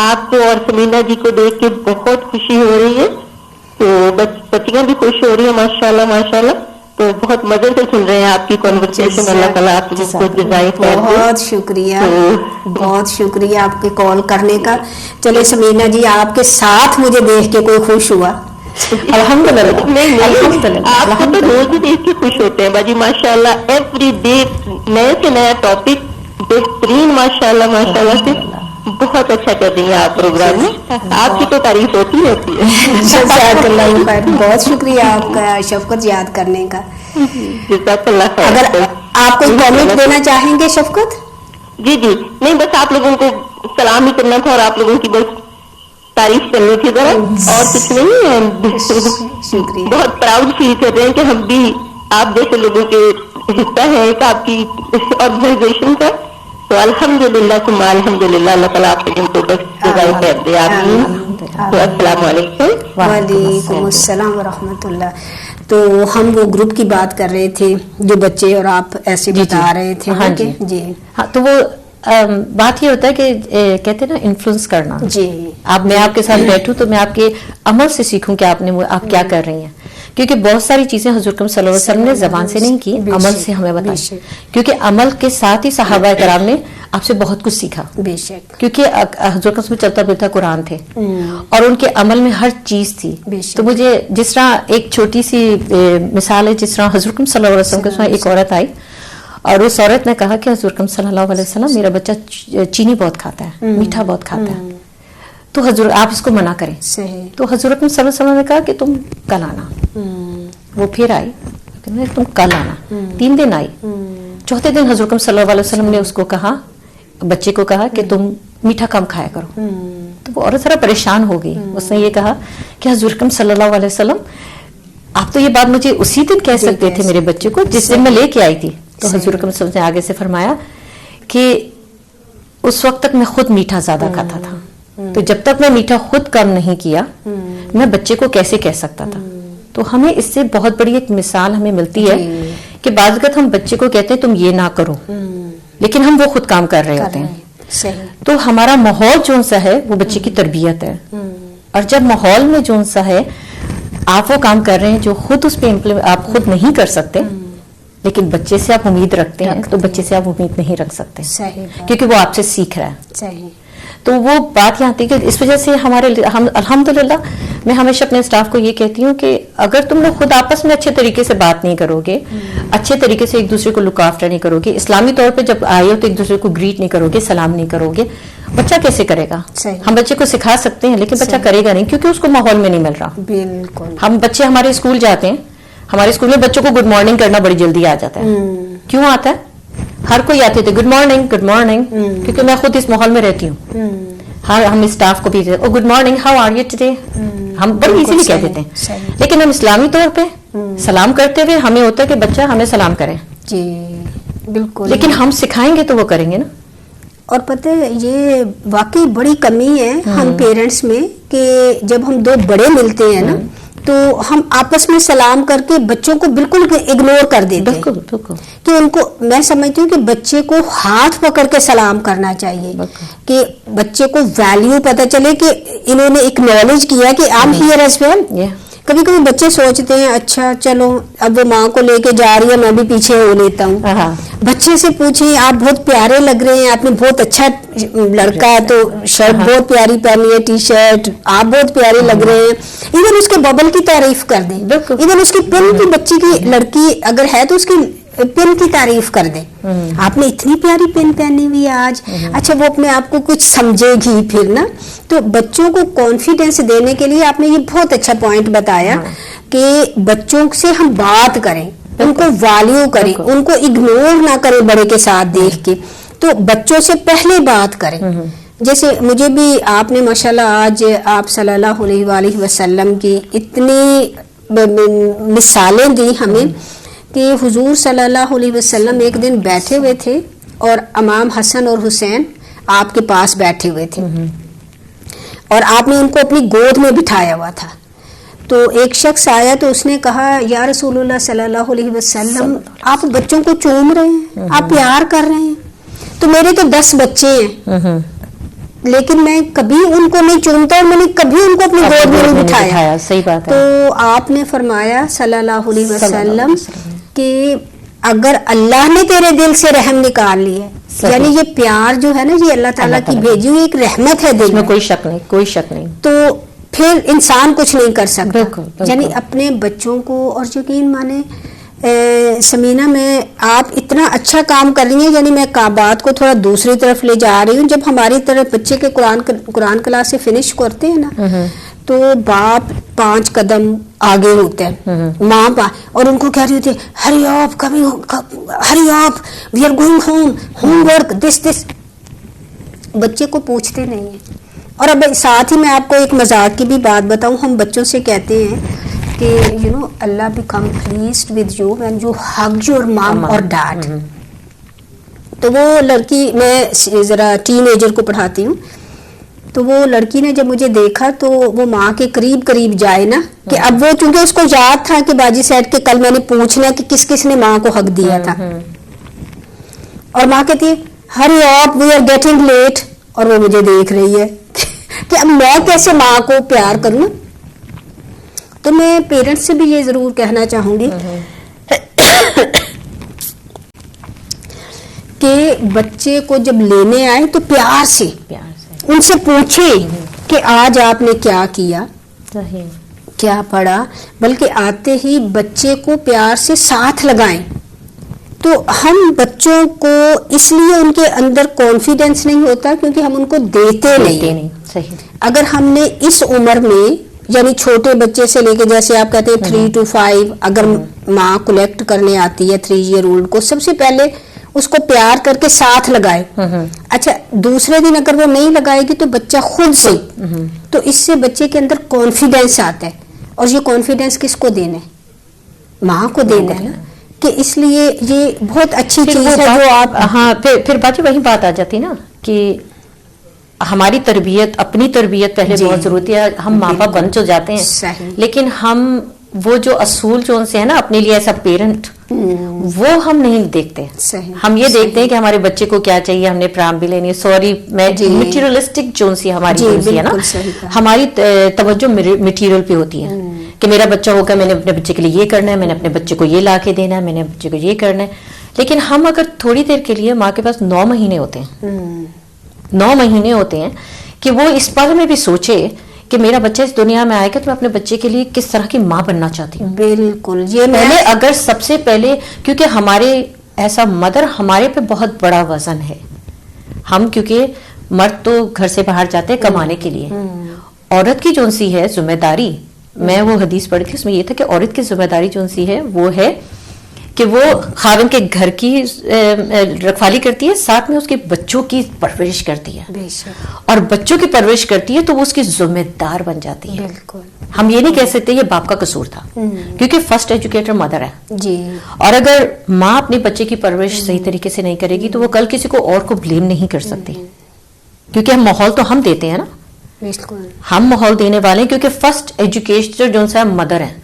آپ کو اور سمینا جی کو دیکھ کے بہت خوشی ہو رہی ہے. تو بچیاں بھی خوش ہو رہی ہیں ماشاءاللہ ماشاءاللہ. تو بہت مزے سے سن رہے ہیں آپ کی کنورسیشن. اللہ تعالیٰ آپ کو جزائے خیر دے. بہت شکریہ، بہت شکریہ آپ کے کال کرنے کا. چلے سمینا جی آپ کے ساتھ مجھے دیکھ کے کوئی خوش ہوا. الحمدللہ. آپ کو تو روز ہی دیکھ کے خوش ہوتے ہیں باجی ماشاءاللہ. ایوری ڈے نئے سے نیا ٹاپک بہترین ماشاءاللہ ماشاءاللہ سے بہت اچھا کر رہی ہیں آپ پروگرام میں. آپ کی تو تعریف ہوتی رہتی ہے. جزاک اللہ خیر. بہت شکریہ آپ کا شفقت یاد کرنے کا. جزاک اللہ خیر. اگر آپ کوئی کامنٹ دینا چاہیں گے شفقت؟ جی نہیں بس آپ لوگوں کو سلام ہی کرنا تھا اور آپ لوگوں کی بس تعریف کرنی تھی ذرا اور کچھ نہیں. شکریہ. بہت پراؤڈ فیل کر رہے ہیں کہ ہم بھی آپ جیسے لوگوں کے حصہ ہیں ایک آپ کی آرگنائزیشن کا. تو الحمدللہ ثم الحمدللہ. اللہ تعالیٰ آپ کو بس جزائے خیر دے. آمین. تو السلام علیکم. وعلیکم السلام ورحمۃ اللہ. تو ہم وہ گروپ کی بات کر رہے تھے جو بچے اور آپ ایسے بتا رہے تھے. ہاں جی ہاں. تو وہ بات یہ ہوتا ہے کہ کہتے ہیں نا انفلوئنس کرنا. جی اب میں آپ کے ساتھ بیٹھوں تو میں آپ کے عمل سے سیکھوں کہ آپ کیا کر رہی ہیں. کیونکہ بہت ساری چیزیں حضور کریم صلی اللہ علیہ وسلم نے زبان سے نہیں کی، عمل سے ہمیں بتائی، کیونکہ عمل کے ساتھ ہی صحابہ کرام نے آپ سے بہت کچھ سیکھا، بے شک، کیونکہ حضور کریم میں چلتا پھرتا قرآن تھے اور ان کے عمل میں ہر چیز تھی. تو مجھے جس طرح ایک چھوٹی سی مثال ہے، جس طرح حضور کریم صلی اللہ علیہ وسلم کے ساتھ ایک عورت آئی اور اس عورت نے کہا کہ حضور کریم صلی اللہ علیہ وسلم میرا بچہ چینی بہت کھاتا ہے، میٹھا بہت کھاتا ہے، تو حضور آپ اس کو منع کریں. تو حضور کریم صلی اللہ علیہ وسلم نے کہا کہ تم کل آنا. وہ پھر آئی، تم کل آنا. 3 دن آئی. چوتھے دن حضور کریم صلی اللہ علیہ وسلم نے اس کو کہا، بچے کو کہا کہ تم میٹھا کم کھایا کرو. تو وہ عورت ذرا پریشان ہو گئی. اس نے یہ کہا کہ حضور کریم صلی اللہ علیہ وسلم آپ تو یہ بات مجھے اسی دن کہہ سکتے تھے میرے بچے کو جس دن میں لے کے آئی تھی. تو حضور کریم صلی اللہ علیہ وسلم نے آگے سے فرمایا کہ اس وقت تک میں خود میٹھا زیادہ کھاتا تھا، تو جب تک میں میٹھا خود کم نہیں کیا میں بچے کو کیسے کہہ سکتا تھا. تو ہمیں اس سے بہت بڑی ایک مثال ہمیں ملتی ہے کہ بعض اوقات ہم بچے کو کہتے ہیں تم یہ نہ کرو، لیکن ہم وہ خود کام کر رہے ہوتے ہیں. تو ہمارا ماحول جو سا ہے وہ بچے کی تربیت ہے، اور جب ماحول میں جو سا ہے آپ وہ کام کر رہے ہیں جو خود اس پہ آپ خود نہیں کر سکتے، لیکن بچے سے آپ امید رکھتے ہیں، تو بچے سے آپ امید نہیں رکھ سکتے کیونکہ وہ آپ سے سیکھ رہا ہے. تو وہ بات یہاں تھی کہ اس وجہ سے ہم الحمدللہ میں ہمیشہ اپنے اسٹاف کو یہ کہتی ہوں کہ اگر تم لوگ خود آپس میں اچھے طریقے سے بات نہیں کرو گے، اچھے طریقے سے ایک دوسرے کو لک آفٹر نہیں کرو گے، اسلامی طور پہ جب آئے ہو تو ایک دوسرے کو گریٹ نہیں کرو گے، سلام نہیں کرو گے، بچہ کیسے کرے گا؟ ہم بچے کو سکھا سکتے ہیں لیکن بچہ کرے گا نہیں، کیونکہ اس کو ماحول میں نہیں مل رہا. بالکل. ہم بچے ہمارے اسکول جاتے ہیں، ہمارے اسکول میں بچوں کو گڈ مارننگ کرنا بڑی جلدی آ جاتا ہے. کیوں آتا ہے؟ ہر کوئی آتے تھے گڈ مارننگ، کیونکہ میں خود اس ماحول میں رہتی ہوں. ہم اسٹاف کو بھی good morning, how are you today, ہم بڑی ایزیلی کہہ دیتے ہیں. لیکن ہم اسلامی طور پہ سلام کرتے ہوئے ہمیں ہوتا ہے کہ بچہ ہمیں سلام کرے. جی بالکل. لیکن ہم سکھائیں گے تو وہ کریں گے نا. اور پتہ ہے یہ واقعی بڑی کمی ہے ہم پیرنٹس میں کہ جب ہم 2 بڑے ملتے ہیں نا تو ہم آپس میں سلام کر کے بچوں کو بالکل اگنور کر دیتے ہیں. کہ ان کو میں سمجھتی ہوں کہ بچے کو ہاتھ پکڑ کے سلام کرنا چاہیے کہ بچے کو ویلیو پتہ چلے کہ انہوں نے اکنالج کیا کہ I am here as well. کبھی کبھی بچے سوچتے ہیں اچھا چلو اب وہ ماں کو لے کے جا رہی ہے میں بھی پیچھے ہو لیتا ہوں. بچے سے پوچھیں آپ بہت پیارے لگ رہے ہیں، آپ نے بہت اچھا لڑکا ہے تو شرٹ بہت پیاری پہنی ہے، ٹی شرٹ آپ بہت پیارے لگ رہے ہیں. ایون اس کے ببل کی تعریف کر دیں، ایون اس کی پن کی بچی کی لڑکی اگر ہے تو اس کی پن کی تعریف کر دیں. آپ نے اتنی پیاری پن پہنی ہوئی ہے آج. اچھا وہ اپنے آپ کو کچھ سمجھے گی پھر نا. تو بچوں کو کانفیڈینس دینے کے لیے آپ نے یہ بہت اچھا پوائنٹ بتایا کہ بچوں سے ہم بات کریں، ان کو ویلیو کریں، ان کو اگنور نہ کریں بڑے کے ساتھ دیکھ کے. تو بچوں سے پہلے بات کریں. جیسے مجھے بھی آپ نے ماشاءاللہ آج آپ صلی اللہ علیہ وآلہ وسلم کی اتنی مثالیں دی ہمیں کہ حضور صلی اللہ علیہ وسلم ایک دن بیٹھے ہوئے تھے اور امام حسن اور حسین آپ کے پاس بیٹھے ہوئے تھے اور آپ نے ان کو اپنی گود میں بٹھایا ہوا تھا. تو ایک شخص آیا تو اس نے کہا یا رسول اللہ صلی اللہ علیہ وسلم آپ بچوں کو چوم رہے ہیں، آپ پیار کر رہے ہیں. تو میرے تو 10 بچے ہیں لیکن میں کبھی ان کو نہیں چومتا اور میں نے کبھی ان کو اپنی گود میں نہیں بٹھایا. صحیح بات ہے. تو آپ نے فرمایا صلی اللہ علیہ وسلم کہ اگر اللہ نے تیرے دل سے رحم نکال لی ہے، یعنی یہ پیار جو ہے نا یہ اللہ تعالیٰ کی بھیجی ہوئی ایک رحمت ہے دل میں، کوئی شک نہیں. تو پھر انسان کچھ نہیں کر سکتا. یعنی اپنے بچوں کو، اور یقین مانے سمینہ میں آپ اتنا اچھا کام کر رہی ہیں، یعنی میں بات کو تھوڑا دوسری طرف لے جا رہی ہوں. جب ہماری طرف بچے کے قرآن کلاس سے فنش کرتے ہیں نا تو باپ 5 قدم آگے ہوتے ہیں، ماں اور ان کو کہہ رہی ہوتی ہے ہری up hurry up we are going homework this. بچے کو پوچھتے نہیں ہیں. اور اب ساتھ ہی میں آپ کو ایک مذاق کی بھی بات بتاؤں. ہم بچوں سے کہتے ہیں کہ اللہ becomes pleased with you when you hug your mom اور ڈیڈ. تو وہ لڑکی، میں ذرا ٹین ایجر کو پڑھاتی ہوں، تو وہ لڑکی نے جب مجھے دیکھا تو وہ ماں کے قریب جائے نا کہ اب وہ چونکہ اس کو یاد تھا کہ باجی سیٹ کے کل میں نے پوچھنا کہ کس کس نے ماں کو حق دیا تھا، اور ماں کہتی ہے ہری up we are getting late, اور وہ مجھے دیکھ رہی ہے کہ اب میں کیسے ماں کو پیار کروں. تو میں پیرنٹس سے بھی یہ ضرور کہنا چاہوں گی کہ بچے کو جب لینے آئے تو پیار سے ان سے پوچھیں کہ آج آپ نے کیا کیا، کیا پڑھا، بلکہ آتے ہی بچے کو پیار سے ساتھ لگائیں. تو ہم بچوں کو اس لیے ان کے اندر کانفیڈینس نہیں ہوتا کیونکہ ہم ان کو دیتے نہیں. اگر ہم نے اس عمر میں یعنی چھوٹے بچے سے لے کے جیسے آپ کہتے ہیں 3 to 5 اگر ماں کلیکٹ کرنے آتی ہے 3 year old کو، سب سے پہلے اس کو پیار کر کے ساتھ لگائے. اچھا دوسرے دن اگر وہ نہیں لگائے گی تو بچہ خود سے، تو اس سے بچے کے اندر کانفیڈینس آتا ہے. اور یہ کانفیڈینس کس کو دینا ہے؟ ماں کو دینا ہے نا. کہ اس لیے یہ بہت اچھی چیز ہے جو آپ پھر باقی وہی بات آ جاتی نا کہ ہماری تربیت، اپنی تربیت پہلے بہت ضروری ہے. ہم ماں باپ بن تو جاتے ہیں لیکن ہم وہ جو اصول جو ان سے ہے نا اپنے لیے ایسا پیرنٹ، وہ ہم نہیں دیکھتے. ہم یہ دیکھتے ہیں کہ ہمارے بچے کو کیا چاہیے، ہم نے پرام بھی لینی ہے. سوری میں مٹیریلسٹک جو سی ہماری ہے نا، ہماری توجہ مٹیریل پہ ہوتی ہے کہ میرا بچہ ہوگا، میں نے اپنے بچے کے لیے یہ کرنا ہے، میں نے اپنے بچے کو یہ لا کے دینا ہے، میں نے بچے کو یہ کرنا ہے. لیکن ہم اگر تھوڑی دیر کے لیے، ماں کے پاس 9 مہینے ہوتے ہیں، 9 مہینے ہوتے ہیں کہ وہ اس بارے میں بھی سوچے کہ میرا بچہ اس دنیا میں آئے گا تو میں اپنے بچے کے لیے کس طرح کی ماں بننا چاہتی ہوں. بالکل. یہ پہلے اگر سب سے پہلے، کیونکہ ہمارے ایسا مدر ہمارے پہ بہت بڑا وزن ہے. ہم کیونکہ مرد تو گھر سے باہر جاتے ہیں کمانے کے لیے، عورت کی جو سی ہے ذمہ داری، میں وہ حدیث پڑھی تھی اس میں یہ تھا کہ عورت کی ذمہ داری جو سی ہے وہ ہے کہ وہ خاوند کے گھر کی رکھوالی کرتی ہے، ساتھ میں اس کے بچوں کی پرورش کرتی ہے، اور بچوں کی پرورش کرتی ہے تو وہ اس کی ذمہ دار بن جاتی ہے. ہم یہ نہیں کہہ سکتے یہ باپ کا قصور تھا کیونکہ فرسٹ ایجوکیٹر مدر ہے جی. اور اگر ماں اپنے بچے کی پرورش صحیح طریقے سے نہیں کرے گی تو وہ کل کسی کو اور کو بلیم نہیں کر سکتی، کیونکہ ہم ماحول تو ہم دیتے ہیں نا، ہم ماحول دینے والے ہیں. کیونکہ فرسٹ ایجوکیٹر جو ہے مدر ہے،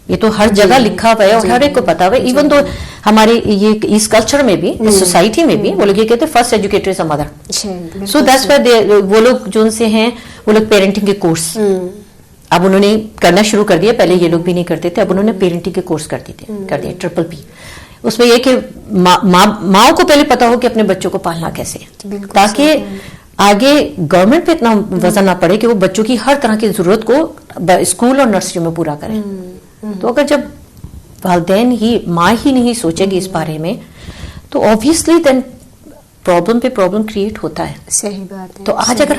یہ تو ہر جگہ لکھا ہوا ہے اور ہر ایک کو پتا ہوا ہے. ایون تو ہمارے یہ اس کلچر میں بھی، اس سوسائٹی میں بھی وہ لوگ یہ کہتے ہیں first educator is a mother. So that's why وہ لوگ جو ان سے ہیں وہ لوگ پیرنٹنگ کے کورس اب انہوں نے کرنا شروع کر دیا. پہلے یہ لوگ بھی نہیں کرتے تھے، اب انہوں نے پیرنٹنگ کے کورس کر دیے TPP. اس میں یہ کہ ماں کو پہلے پتا ہو کہ اپنے بچوں کو پالنا کیسے، تاکہ آگے گورنمنٹ پہ اتنا وزن نہ پڑے کہ وہ بچوں کی ہر طرح کی ضرورت کو اسکول اور نرسری میں پورا کریں. تو اگر جب والدین ہی، ماں ہی نہیں سوچے گی اس بارے میں تو obviously then پرابلم پہ پرابلم کریٹ ہوتا ہے. صحیح بات ہے. تو آج اگر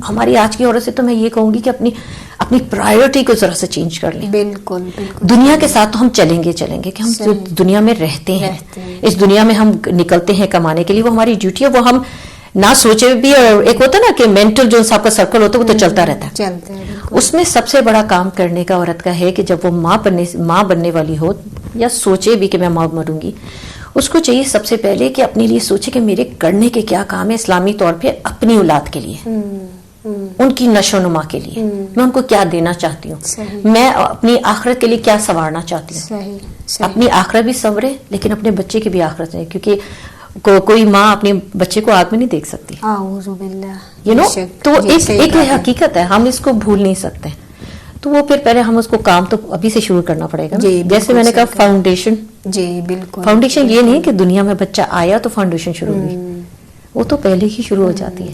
ہماری آج کی عورت سے تو میں یہ کہوں گی کہ اپنی پرائیورٹی کو ذرا سے چینج کر لیں. بالکل. دنیا کے ساتھ تو ہم چلیں گے کہ ہم جو دنیا میں رہتے ہیں، اس دنیا میں ہم نکلتے ہیں کمانے کے لیے، وہ ہماری ڈیوٹی ہے. وہ ہم نہ سوچے بھی، اور ایک ہوتا ہے نا کہ مینٹل جو آپ کا سرکل ہوتا ہے وہ تو چلتا رہتا ہے. اس میں سب سے بڑا کام کرنے کا عورت کا ہے کہ جب وہ ماں بننے والی ہو یا سوچے بھی کہ میں ماں بنوں گی، اس کو چاہیے سب سے پہلے کہ اپنے لیے سوچے کہ میرے کرنے کے کیا کام ہے اسلامی طور پہ اپنی اولاد کے لیے، ان کی نشو نما کے لیے میں ان کو کیا دینا چاہتی ہوں، میں اپنی آخرت کے لیے کیا سنوارنا چاہتی ہوں. اپنی آخرت بھی سنورے لیکن اپنے بچے کی بھی آخرت ہے، کیونکہ کوئی ماں اپنے بچے کو آگ میں نہیں دیکھ سکتی. تو ایک حقیقت ہے، ہم اس کو بھول نہیں سکتے. تو وہ پھر پہلے ہم اس کو کام تو ابھی سے شروع کرنا پڑے گا. جیسے میں نے کہا فاؤنڈیشن. جی بالکل. فاؤنڈیشن یہ نہیں کہ دنیا میں بچہ آیا تو فاؤنڈیشن شروع ہوئی، وہ تو پہلے ہی شروع ہو جاتی ہے.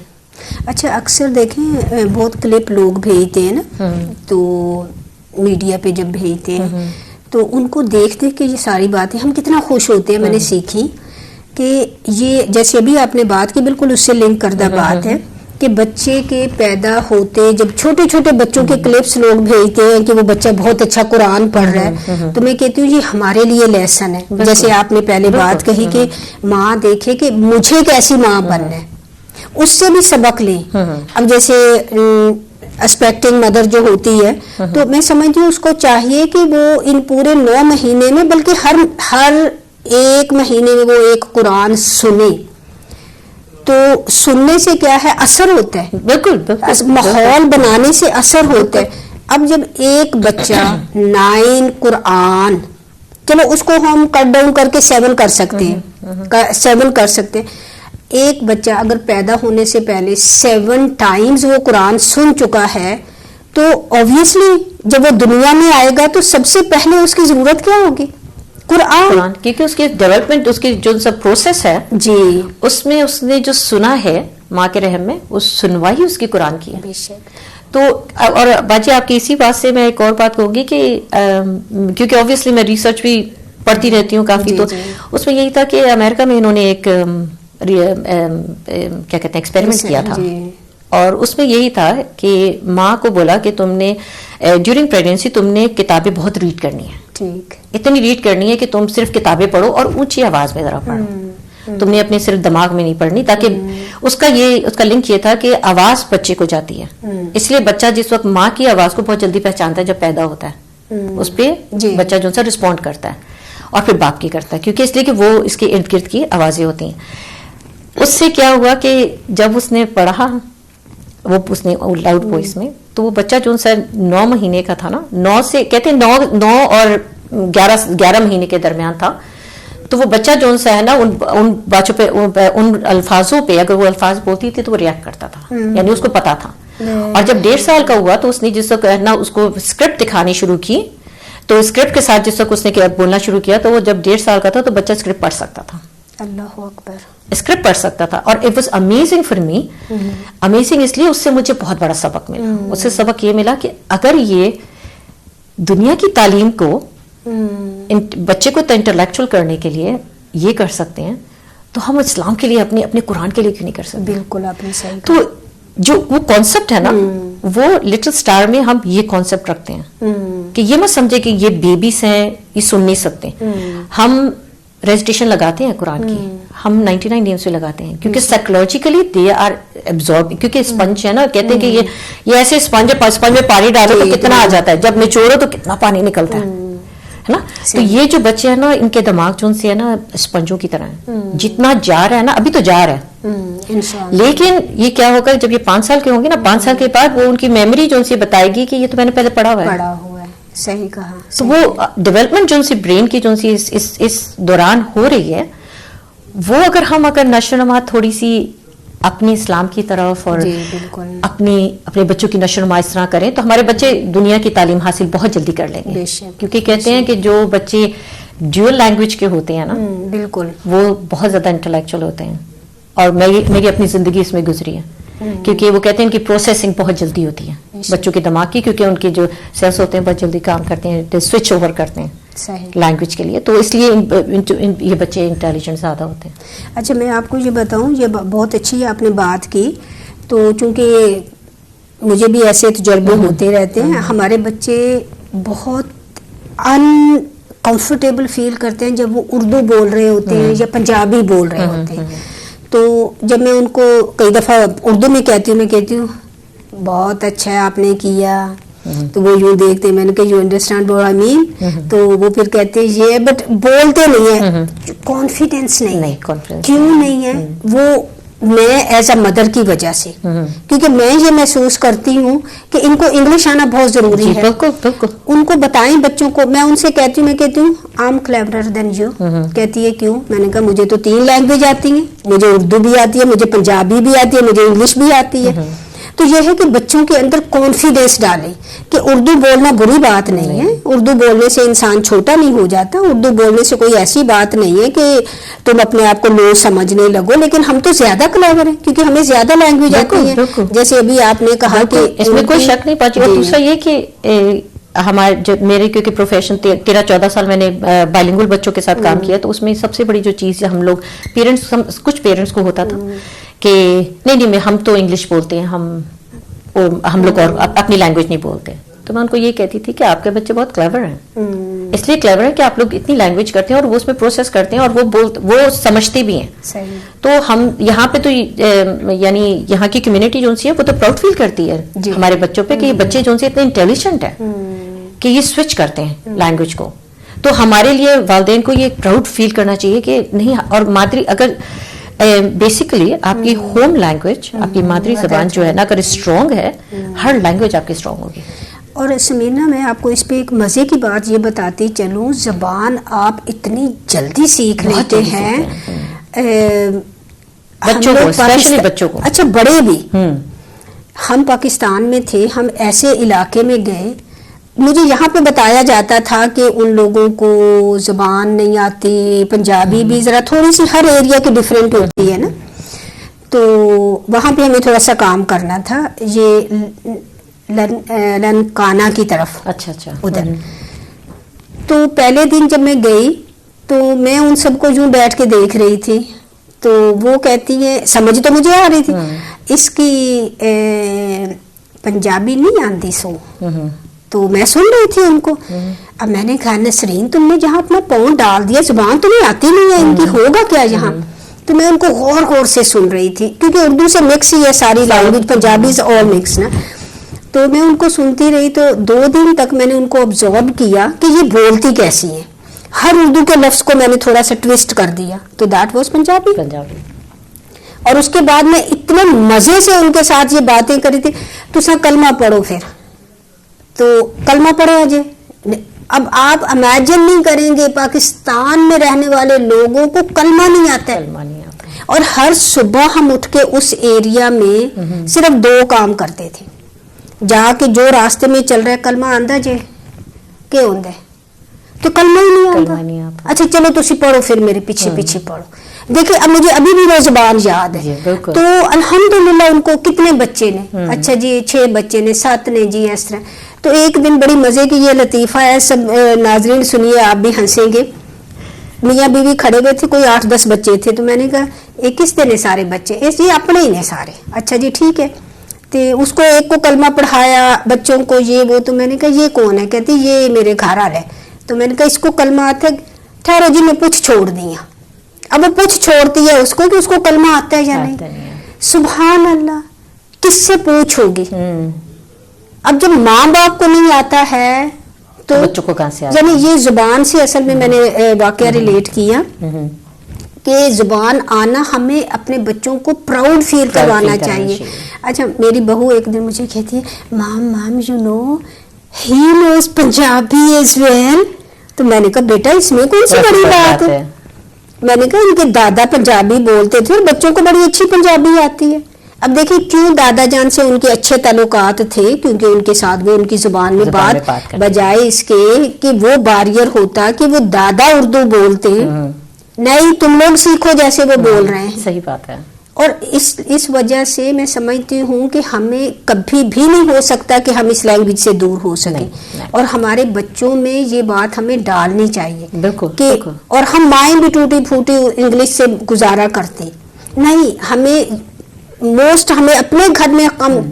اچھا اکثر دیکھیں بہت کلپ لوگ بھیجتے ہیں نا، تو میڈیا پہ جب بھیجتے ہیں تو ان کو دیکھ دیکھ کے یہ ساری باتیں ہم کتنا خوش ہوتے ہیں. میں نے سیکھی کہ یہ جیسے ابھی آپ نے بات کی بالکل اس سے لنک کردہ بات ہے کہ بچے کے پیدا ہوتے جب چھوٹے چھوٹے بچوں کے کلپس لوگ بھیجتے ہیں کہ وہ بچہ بہت اچھا قرآن پڑھ رہا ہے، تو میں کہتی ہوں یہ ہمارے لیے لیسن ہے. جیسے آپ نے پہلے بات کہی کہ ماں دیکھے کہ مجھے کیسی ماں بننا ہے، اس سے بھی سبق لیں. اب جیسے اسپیکٹنگ مدر جو ہوتی ہے تو میں سمجھتی ہوں اس کو چاہیے کہ وہ ان پورے 9 مہینے میں بلکہ ہر ایک مہینے میں وہ ایک قرآن سنے. تو سننے سے کیا ہے اثر ہوتا ہے، بالکل ماحول بنانے سے اثر ہوتا ہے. اب جب ایک بچہ 9 قرآن، چلو اس کو ہم کٹ ڈاؤن کر کے 7 کر سکتے ہیں. ایک بچہ اگر پیدا ہونے سے پہلے 7 ٹائمز وہ قرآن سن چکا ہے تو obviously جب وہ دنیا میں آئے گا تو سب سے پہلے اس کی ضرورت کیا ہوگی؟ قرآن. کیونکہ اس کی ڈیولپمنٹ، اس کی جو سب پروسیس ہے جی اس میں اس نے جو سنا ہے ماں کے رحم میں، وہ سنوائی اس کی قرآن کی ہے. بے شک. تو اور باجی آپ کی اسی بات سے میں ایک اور بات کہوں گی کہ کیونکہ obviously میں ریسرچ بھی پڑھتی رہتی ہوں کافی، تو اس میں یہی تھا کہ امریکہ میں انہوں نے ایک کیا کہتے ہیں ایکسپیریمنٹ کیا تھا، اور اس میں یہی تھا کہ ماں کو بولا کہ تم نے ڈیورنگ پریگنینسی تم نے کتابیں بہت ریڈ کرنی ہے، ٹھیک، اتنی ریڈ کرنی ہے کہ تم صرف کتابیں پڑھو اور اونچی آواز میں ذرا پڑھو، تم نے اپنے صرف دماغ میں نہیں پڑھنی، تاکہ اس کا لنک یہ تھا کہ آواز بچے کو جاتی ہے، اس لیے بچہ جس وقت ماں کی آواز کو بہت جلدی پہچانتا ہے جب پیدا ہوتا ہے، اس پہ بچہ جو سا رسپونڈ کرتا ہے، اور پھر باپ کی کرتا ہے، کیونکہ اس لیے کہ وہ اس کے ارد گرد کی آوازیں ہوتی ہیں. اس سے کیا ہوا کہ جب اس نے پڑھا، اس نے لاؤڈ وائس میں، تو وہ بچہ جو سا 9 مہینے کا تھا نا، 9 سے کہتے ہیں 9 اور 11 مہینے کے درمیان تھا، تو وہ بچہ جو سا ہے نا ان بچوں پہ، ان الفاظوں پہ اگر وہ الفاظ بولتی تھی تو وہ ریئیکٹ کرتا تھا، یعنی اس کو پتا تھا. اور جب 1.5 سال کا ہوا تو اس نے جس وقت نا اس کو اسکرپٹ دکھانی شروع کی، تو اسکرپٹ کے ساتھ جس وقت اس نے بولنا شروع کیا، تو وہ جب 1.5 سال کا تھا تو بچہ اسکرپٹ پڑھ سکتا تھا. اللہ اکبر. اسکرپٹ پڑھ سکتا تھا، اور it was amazing for me. Amazing اس لیے اس سے مجھے بہت بڑا سبق ملا. اس سے سبق یہ ملا کہ اگر یہ دنیا کی تعلیم کو بچے کو انٹلیکچوئل کرنے کے لیے یہ کر سکتے ہیں، تو ہم اسلام کے لیے اپنے قرآن کے لیے کیوں نہیں کر سکتے؟ بالکل آپ نے صحیح. تو جو وہ کانسیپٹ ہے نا، وہ لٹل اسٹار میں ہم یہ کانسیپٹ رکھتے ہیں کہ یہ مت سمجھے کہ یہ بیبیز ہیں، یہ سن نہیں سکتے. ہم ریزیٹیشن لگاتے ہیں قرآن کی، ہم 99 نیمز سے لگاتے ہیں، کیونکہ سائیکولوجیکلی دے آر ایبزارب، کیونکہ اسپنج ہے نا، کہتے ہیں کہ یہ ایسے اسپنج میں پانی ڈالو تو کتنا آ جاتا ہے، جب نچوڑو تو کتنا پانی نکلتا ہے نا. تو یہ جو بچے ہیں نا، ان کے دماغ جو ان سے ہے نا اسپنجوں کی طرح ہے، جتنا جا رہا ہے نا، ابھی تو جا رہا ہے، لیکن یہ کیا ہوگا جب یہ 5 سال کے ہوں گے نا، 5 سال کے بعد وہ ان کی میموری جو ان سے بتائے گی کہ یہ تو میں نے پہلے پڑھا ہوا ہے. صحیح کہا. تو وہ ڈیولپمنٹ جو سی برین کی جو سی اس دوران ہو رہی ہے، وہ اگر نشو و نما تھوڑی سی اپنی اسلام کی طرف اور اپنے بچوں کی نشو و نما اس طرح کریں، تو ہمارے بچے دنیا کی تعلیم حاصل بہت جلدی کر لیں گے. کیونکہ کہتے ہیں کہ جو بچے ڈیول لینگویج کے ہوتے ہیں نا، بالکل وہ بہت زیادہ انٹلیکچوئل ہوتے ہیں. اور میری اپنی زندگی اس میں گزری ہے، کیونکہ وہ کہتے ہیں ان کی پروسیسنگ بہت جلدی ہوتی ہے بچوں کے دماغ کی، کیونکہ ان کے جو سیلز ہوتے ہیں بہت جلدی کام کرتے ہیں، سوئچ اوور کرتے ہیں لینگویج کے لیے، تو اس لیے یہ بچے انٹیلیجنٹ زیادہ ہوتے ہیں. اچھا میں آپ کو یہ بتاؤں، یہ بہت اچھی آپ نے بات کی، تو چونکہ مجھے بھی ایسے تجربے ہوتے رہتے ہیں، ہمارے بچے بہت انکمفرٹیبل فیل کرتے ہیں جب وہ اردو بول رہے ہوتے ہیں یا پنجابی بول رہے ہوتے ہیں. تو جب میں ان کو کئی دفعہ اردو میں کہتی ہوں بہت اچھا ہے آپ نے کیا، تو وہ یوں دیکھتے، میں نے کہا یو انڈرسٹینڈ واٹ آئی مین، تو وہ پھر کہتے یہ بٹ بولتے نہیں ہیں، کانفیڈینس نہیں. کیوں نہیں ہے؟ وہ میں ایز اے مدر کی وجہ سے، کیونکہ میں یہ محسوس کرتی ہوں کہ ان کو انگلش آنا بہت ضروری ہے. ان کو بتائیں بچوں کو. میں ان سے کہتی ہوں آئی ایم کلیورر دین یو. کہتی ہے کیوں؟ میں نے کہا مجھے تو 3 لینگویج آتی ہیں، مجھے اردو بھی آتی ہے، مجھے پنجابی بھی آتی ہے، مجھے انگلش بھی آتی ہے. تو یہ ہے کہ بچوں کے اندر کانفیڈینس ڈالیں کہ اردو بولنا بری بات نہیں ہے، اردو بولنے سے انسان چھوٹا نہیں ہو جاتا، اردو بولنے سے کوئی ایسی بات نہیں ہے کہ تم اپنے آپ کو لو سمجھنے لگو. لیکن ہم تو زیادہ کلیور ہیں کیونکہ ہمیں زیادہ لینگویج آتی ہیں، جیسے ابھی آپ نے کہا کہ اس میں کوئی شک نہیں پاچی. دوسرا یہ کہ ہمارے میرے کیونکہ پروفیشن 13-14 سال میں نے بائلنگول بچوں کے ساتھ کام کیا، تو اس میں سب سے بڑی جو چیز ہم لوگ کچھ پیرنٹس کو ہوتا تھا کہ نہیں ہم تو انگلش بولتے ہیں، ہم لوگ اور اپنی لینگویج نہیں بولتے. تو میں ان کو یہ کہتی تھی کہ آپ کے بچے بہت کلیور ہیں، اس لیے کلیور ہیں کہ آپ لوگ اتنی لینگویج کرتے ہیں اور وہ اس میں پروسیس کرتے ہیں اور وہ سمجھتے بھی ہیں. تو ہم یہاں پہ تو یعنی یہاں کی کمیونٹی جو سی ہے وہ تو پراؤڈ فیل کرتی ہے ہمارے بچوں پہ کہ یہ بچے جو سے اتنے انٹیلیجنٹ ہیں کہ یہ سوئچ کرتے ہیں لینگویج کو. تو ہمارے لیے والدین کو یہ پراؤڈ فیل کرنا چاہیے کہ نہیں. اور مادری اگر بیسیکلی آپ کی ہوم لینگویج، آپ کی مادری زبان جو ہے نا اگر اسٹرانگ ہے، ہر لینگویج آپ کی اسٹرانگ ہوگی. اور سمیرنا میں آپ کو اس پہ ایک مزے کی بات یہ بتاتی چلوں، زبان آپ اتنی جلدی سیکھ لیتے ہیں بچوں کو، اسپیشلی بچوں کو. اچھا بڑے بھی. ہم پاکستان میں تھے، ہم ایسے علاقے میں گئے، مجھے یہاں پہ بتایا جاتا تھا کہ ان لوگوں کو زبان نہیں آتی، پنجابی بھی ذرا تھوڑی سی ہر ایریا کی ڈیفرنٹ ہوتی ہے نا، تو وہاں پہ ہمیں تھوڑا سا کام کرنا تھا، یہ لنکانہ کی طرف، اچھا اچھا ادھر۔ تو پہلے دن جب میں گئی تو میں ان سب کو یوں بیٹھ کے دیکھ رہی تھی، تو وہ کہتی ہے، سمجھ تو مجھے آ رہی تھی، اس کی پنجابی نہیں آتی سو، تو میں سن رہی تھی ان کو۔ اب میں نے کہا نسرین تم نے جہاں اپنا پاؤں ڈال دیا، زبان تمہیں آتی نہیں ہے ان کی، ہوگا کیا یہاں؟ تو میں ان کو غور غور سے سن رہی تھی، کیونکہ اردو سے مکس ہی ہے ساری لینگویج، پنجابی سے اور مکس نا، تو میں ان کو سنتی رہی۔ تو 2 دن تک میں نے ان کو آبزرو کیا کہ یہ بولتی کیسی ہیں، ہر اردو کے لفظ کو میں نے تھوڑا سا ٹویسٹ کر دیا، تو دیٹ واز پنجابی۔ اور اس کے بعد میں اتنے مزے سے ان کے ساتھ یہ باتیں کری تھی، تو سا کلمہ پڑھو، پھر تو کلمہ پڑھے اجے۔ اب آپ امیجن نہیں کریں گے پاکستان میں رہنے والے لوگوں کو کلمہ نہیں آتا ہے، اور ہر صبح ہم اٹھ کے اس ایریا میں صرف 2 کام کرتے تھے، جا کے جو راستے میں چل رہا ہے کلمہ آندا جے کہ ہوندا ہے، تو کلمہ ہی نہیں آتا۔ اچھا چلو تسی پڑھو، پھر میرے پیچھے پیچھے پڑھو۔ دیکھیں اب مجھے ابھی بھی وہ زبان یاد ہے، تو الحمدللہ ان کو کتنے بچے نے، اچھا جی 6 بچے نے، 7 نے جی، اس طرح۔ تو ایک دن بڑی مزے کی یہ لطیفہ ہے، سب ناظرین سنیے، آپ بھی ہنسیں گے۔ میاں بیوی کھڑے ہوئے تھے، کوئی 8-10 بچے تھے، تو میں نے کہا یہ کس دن ہے سارے بچے؟ یہ اپنے ہی نے سارے۔ اچھا جی ٹھیک ہے، تو اس کو ایک کو کلمہ پڑھایا، بچوں کو یہ وہ، تو میں نے کہا یہ کون ہے؟ کہتی یہ میرے گھر والے۔ تو میں نے کہا اس کو کلمہ آتا ہے؟ ٹھہرو جی میں پوچھ چھوڑ دیا۔ اب وہ پوچھ چھوڑتی ہے اس کو کہ اس کو کلمہ آتا ہے یا نہیں۔ سبحان اللہ، کس سے پوچھ ہوگی؟ اب جب ماں باپ کو نہیں آتا ہے تو بچوں کو کہاں سے آتا؟ یعنی یہ زبان سے اصل میں میں نے واقعہ ریلیٹ کیا کہ زبان آنا ہمیں اپنے بچوں کو پراؤڈ فیل کروانا چاہیے۔ اچھا میری بہو ایک دن مجھے کہتی ہے mom you know he knows Punjabi as well. تو میں نے کہا بیٹا اس میں کون سی بڑی بات ہے؟ میں نے کہا ان کے دادا پنجابی بولتے تھے اور بچوں کو بڑی اچھی پنجابی آتی ہے۔ اب دیکھیں کیوں دادا جان سے ان کے اچھے تعلقات تھے، کیونکہ ان کے ساتھ وہ ان کی زبان میں بات، بجائے اس کے کہ وہ بیریئر ہوتا کہ وہ دادا اردو بولتے، نہیں تم لوگ سیکھو جیسے وہ بول رہے ہیں۔ صحیح بات ہے۔ اور اس وجہ سے میں سمجھتی ہوں کہ ہمیں کبھی بھی نہیں ہو سکتا کہ ہم اس لینگویج سے دور ہو سکیں، اور ہمارے بچوں میں یہ بات ہمیں ڈالنی چاہیے کہ اور ہم مائیں بھی ٹوٹی پھوٹی انگلش سے گزارا کرتے نہیں، ہمیں اپنے گھر میں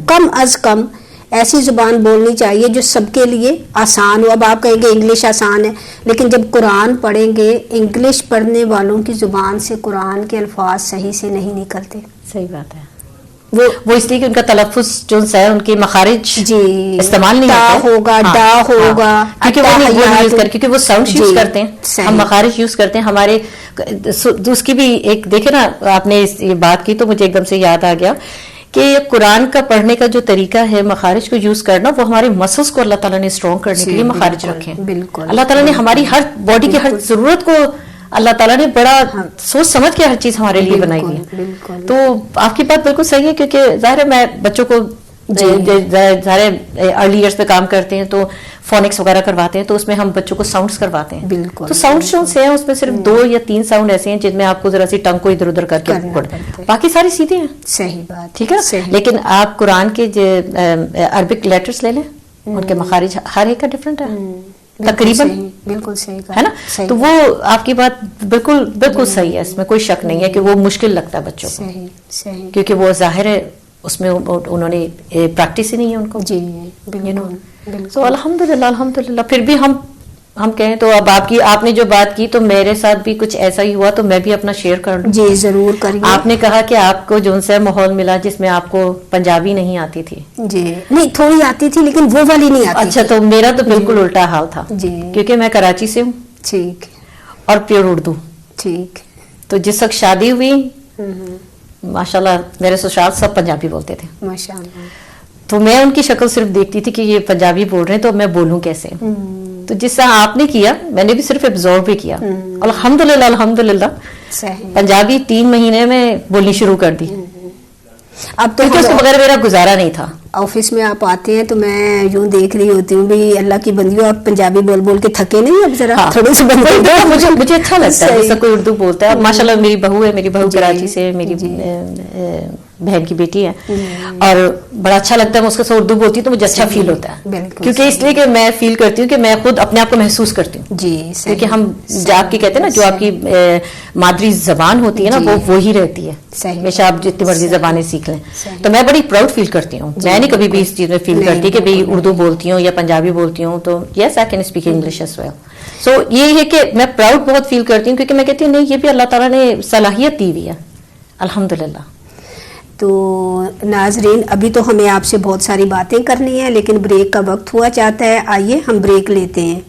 کم از کم ایسی زبان بولنی چاہیے جو سب کے لیے آسان ہو۔ اب آپ کہیں گے انگلش آسان ہے، لیکن جب قرآن پڑھیں گے انگلش پڑھنے والوں کی زبان سے قرآن کے الفاظ صحیح سے نہیں نکلتے۔ صحیح بات ہے، وہ اس لیے کہ ان کا تلفظ جو ہے ان کے مخارج جی استعمال نہیں ہوتے، ہوگا ڈا ہوگا، کیونکہ وہ ساؤنڈ یوز کرتے ہیں، ہم مخارج یوز کرتے ہیں ہمارے۔ اس کی بھی ایک دیکھے نا، آپ نے یہ بات کی تو مجھے ایک دم سے یاد آ گیا کہ قرآن کا پڑھنے کا جو طریقہ ہے مخارج کو یوز کرنا، وہ ہمارے مسلس کو اللہ تعالیٰ نے اسٹرانگ کرنے کے لیے مخارج رکھے ہیں۔ اللہ تعالیٰ نے ہماری ہر باڈی کی ہر ضرورت کو اللہ تعالیٰ نے بڑا سوچ سمجھ کے ہر چیز ہمارے لیے بنائی ہے۔ تو آپ کی بات بالکل صحیح ہے، کیونکہ ظاہر ہے میں بچوں کو ظاہر ارلی ایئرس پہ کام کرتے ہیں تو فونکس وغیرہ کرواتے ہیں، تو اس میں ہم بچوں کو ساؤنڈز کرواتے ہیں۔ تو ساؤنڈز جو ہیں اس میں صرف 2 یا 3 ساؤنڈ ایسے ہیں جن میں آپ کو ذرا سی ٹنگ کو ادھر ادھر کر کے پڑھنا، باقی ساری سیدھے ہیں۔ صحیح بات، ٹھیک ہے۔ لیکن آپ قرآن کے عربک لیٹرز لے لیں، ان کے مخارج ہر ایک کا ڈفرینٹ ہے تقریباً، بالکل صحیح ہے نا۔ تو وہ آپ کی بات بالکل صحیح ہے، اس میں کوئی شک نہیں ہے کہ وہ مشکل لگتا ہے بچوں کو، کیونکہ وہ ظاہر ہے اس میں انہوں نے پریکٹس ہی نہیں ہے ان کو۔ جی بالکل۔ تو الحمدللہ پھر بھی ہم کہیں تو اب آپ نے جو بات کی تو میرے ساتھ بھی کچھ ایسا ہی ہوا، تو میں بھی اپنا شیئر کر لوں۔ جی ضرور کریے۔ آپ نے کہا کہ آپ کو جو سا ماحول ملا جس میں آپ کو پنجابی نہیں آتی تھی۔ جی نہیں، تھوڑی آتی تھی لیکن وہ والی نہیں آتی۔ اچھا، تو میرا تو بالکل الٹا حال تھا جی، کیونکہ میں کراچی سے ہوں، ٹھیک، اور پیور اردو۔ ٹھیک۔ تو جس وقت شادی ہوئی ماشاءاللہ میرے سسرال سب پنجابی بولتے تھے، ماشاءاللہ۔ تو میں ان کی شکل صرف دیکھتی تھی کہ یہ پنجابی بول رہے ہیں تو میں بولوں کیسے۔ تو جس طرح آپ نے کیا میں نے بھی صرف ابزرو بھی کیا۔ الحمدللہ پنجابی 3 مہینے میں بولنی شروع کر دی۔ اب تو کیونکہ اس کے بغیر میرا گزارا نہیں تھا. آفس میں آپ آتے ہیں تو میں یوں دیکھ رہی ہوتی ہوں بھی اللہ کی بندیوں آپ پنجابی بول بول کے تھکے نہیں اب ذرا تھوڑے سے مجھے اچھا لگتا ہے جیسا کوئی اردو بولتا ہے. ماشاء اللہ میری بہو ہے, میری بہو کراچی سے, میری بہن کی بیٹی ہے, اور بڑا اچھا لگتا ہے میں اس کے ساتھ اردو بولتی ہوں تو مجھے اچھا فیل ہوتا ہے, کیونکہ اس لیے کہ میں فیل کرتی ہوں کہ میں خود اپنے آپ کو محسوس کرتی ہوں. جی کیونکہ ہم آپ کی کہتے ہیں نا جو آپ کی مادری زبان ہوتی ہے نا وہ وہی رہتی ہے ہمیشہ, آپ جتنی مرضی زبانیں سیکھ لیں. تو میں بڑی پراؤڈ فیل کرتی ہوں, میں نہیں کبھی بھی اس چیز میں فیل کرتی کہ بھئی اردو بولتی ہوں یا پنجابی بولتی ہوں تو yes I can speak English as well. So یہ ہے کہ میں پراؤڈ بہت فیل کرتی ہوں, کیونکہ میں کہتی ہوں نہیں یہ بھی اللہ تعالیٰ نے صلاحیت دی ہوئی ہے الحمدللہ. تو ناظرین ابھی تو ہمیں آپ سے بہت ساری باتیں کرنی ہیں لیکن بریک کا وقت ہوا چاہتا ہے, آئیے ہم بریک لیتے ہیں.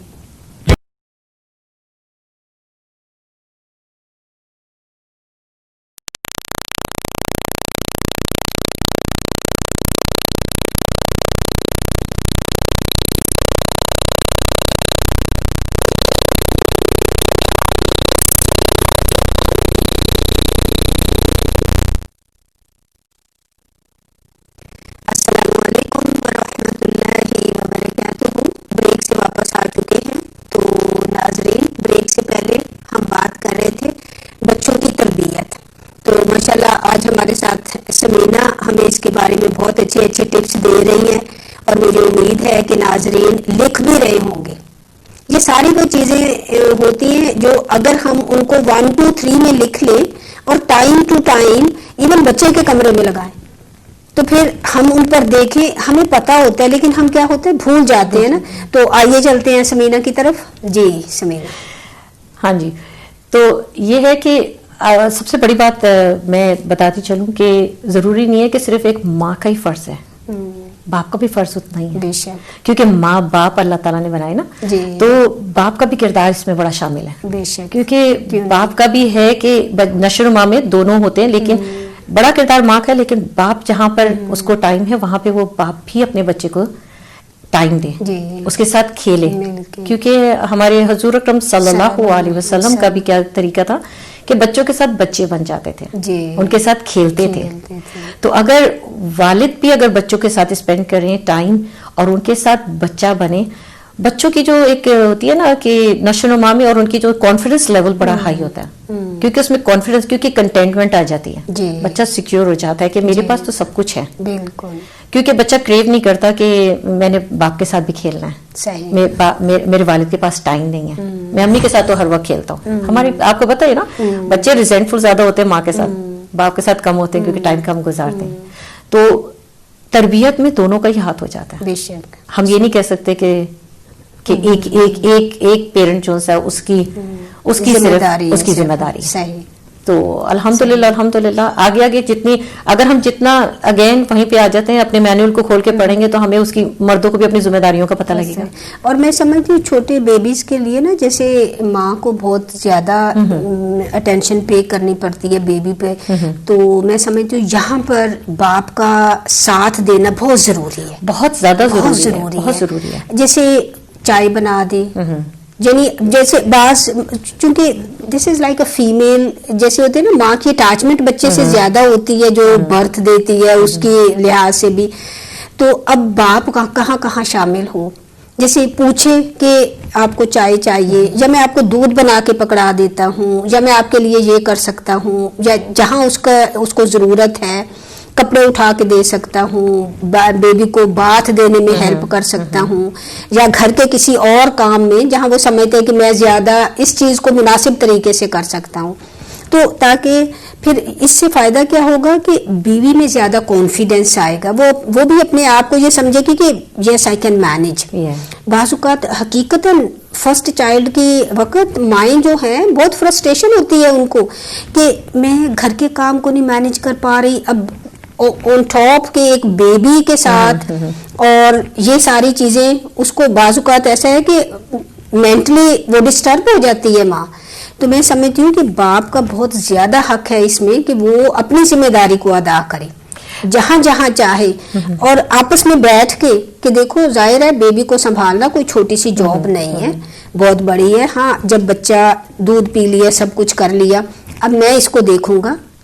آج ہمارے ساتھ سمینا ہمیں اس کے بارے میں بہت اچھے اچھے ٹپس دے رہی ہیں اور مجھے امید ہے کہ ناظرین لکھ بھی رہے ہوں گے. یہ ساری وہ چیزیں ہوتی ہیں جو اگر ہم ان کو 1 2 3 میں لکھ لیں اور ٹائم ٹو ٹائم ایون بچے کے کمرے میں لگائیں تو پھر ہم ان پر دیکھیں, ہمیں پتا ہوتا ہے لیکن ہم کیا ہوتے ہیں بھول جاتے ہیں نا. تو آئیے چلتے ہیں سمینا کی طرف. جی سمینا. ہاں جی, تو یہ ہے کہ سب سے بڑی بات میں بتاتی چلوں کہ ضروری نہیں ہے کہ صرف ایک ماں کا ہی فرض ہے, باپ کا بھی فرض اتنا ہی ہے. بے شک, کیونکہ ماں باپ اللہ تعالیٰ نے بنائے نا, تو باپ کا بھی کردار اس میں بڑا شامل ہے. بے شک, کیونکہ باپ کا بھی ہے کہ نشو و نما میں دونوں ہوتے ہیں, لیکن بڑا کردار ماں کا ہے, لیکن باپ جہاں پر اس کو ٹائم ہے وہاں پہ وہ باپ بھی اپنے بچے کو ٹائم دے, اس کے ساتھ کھیلے. کیونکہ ہمارے حضور اکرم صلی اللہ علیہ وسلم کا بھی کیا طریقہ تھا کہ بچوں کے ساتھ بچے بن جاتے تھے, ان کے ساتھ کھیلتے تھے. تو اگر والد بھی اگر بچوں کے ساتھ اسپینڈ کریں ٹائم اور ان کے ساتھ بچہ بنے, بچوں کی جو ایک ہوتی ہے نا کہ نشو و نما میں, اور ان کی جو کانفیڈنس لیول بڑا ہائی ہوتا ہے, کیونکہ اس میں کانفیڈنس, کیونکہ کنٹینٹمنٹ آ جاتی ہے, بچہ سیکیور ہو جاتا ہے کہ میرے پاس تو سب کچھ ہے. بالکل, کیونکہ بچہ کریو نہیں کرتا کہ میں نے باپ کے ساتھ بھی کھیلنا ہے, میرے والد کے پاس ٹائم نہیں ہے, میں امی کے ساتھ تو ہر وقت کھیلتا ہوں. ہمارے آپ کو پتہ ہے نا بچے ریزینٹفل زیادہ ہوتے ہیں ماں کے ساتھ, باپ کے ساتھ کم ہوتے ہیں کیونکہ ٹائم کم گزارتے ہیں. تو تربیت میں دونوں کا ہی ہاتھ ہو جاتا ہے. بے شک, ہم یہ نہیں کہہ سکتے کہ ایک پیرنٹ جو ہے اس کی صرف اس کی ذمہ داری. صحیح. تو الحمدللہ آگے جتنی اگر ہم جتنا اگین وہیں پہ آ جاتے ہیں, اپنے مینول کو کھول کے پڑھیں گے تو ہمیں اس کی مردوں کو بھی اپنی ذمہ داریوں کا پتہ لگے گا. اور میں سمجھتی ہوں چھوٹے بیبیز کے لیے نا جیسے ماں کو بہت زیادہ اٹینشن پے کرنی پڑتی ہے بیبی پہ, تو میں سمجھتی ہوں یہاں پر باپ کا ساتھ دینا بہت ضروری ہے, بہت زیادہ ضروری ہے. جیسے چائے بنا دے, یعنی جیسے بعض چونکہ دس از لائک اے فیمیل جیسے ہوتے ہیں نا, ماں کی اٹیچمنٹ بچے سے زیادہ ہوتی ہے جو برتھ دیتی ہے اس کی لحاظ سے بھی. تو اب باپ کہاں کہاں شامل ہو, جیسے پوچھے کہ آپ کو چائے چاہیے, یا میں آپ کو دودھ بنا کے پکڑا دیتا ہوں, یا میں آپ کے لیے یہ کر سکتا ہوں, یا جہاں اس کو ضرورت ہے کپڑے اٹھا کے دے سکتا ہوں, بیبی کو باتھ دینے میں ہیلپ کر سکتا ہوں, یا گھر کے کسی اور کام میں جہاں وہ سمجھتے ہیں کہ میں زیادہ اس چیز کو مناسب طریقے سے کر سکتا ہوں. تو تاکہ پھر اس سے فائدہ کیا ہوگا کہ بیوی میں زیادہ کانفیڈینس آئے گا, وہ بھی اپنے آپ کو یہ سمجھے گی کہ یس آئی کین مینج. بعض اوقات حقیقتاً فرسٹ چائلڈ کی وقت مائیں جو ہیں بہت فرسٹریشن ہوتی ہے ان کو کہ میں گھر کے کام کو نہیں مینج کر پا رہی, اب آن ٹاپ کے ایک بیبی کے ساتھ, اور یہ ساری چیزیں اس کو بعض اوقات ایسا ہے کہ مینٹلی وہ ڈسٹرب ہو جاتی ہے ماں. تو میں سمجھتی ہوں کہ باپ کا بہت زیادہ حق ہے اس میں کہ وہ اپنی ذمہ داری کو ادا کرے جہاں جہاں چاہے, اور آپس میں بیٹھ کے کہ دیکھو ظاہر ہے بیبی کو سنبھالنا کوئی چھوٹی سی جاب نہیں ہے, بہت بڑی ہے. ہاں جب بچہ دودھ پی لیا, سب کچھ کر لیا, اب میں اس کو دیکھوں گا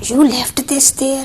You left this there,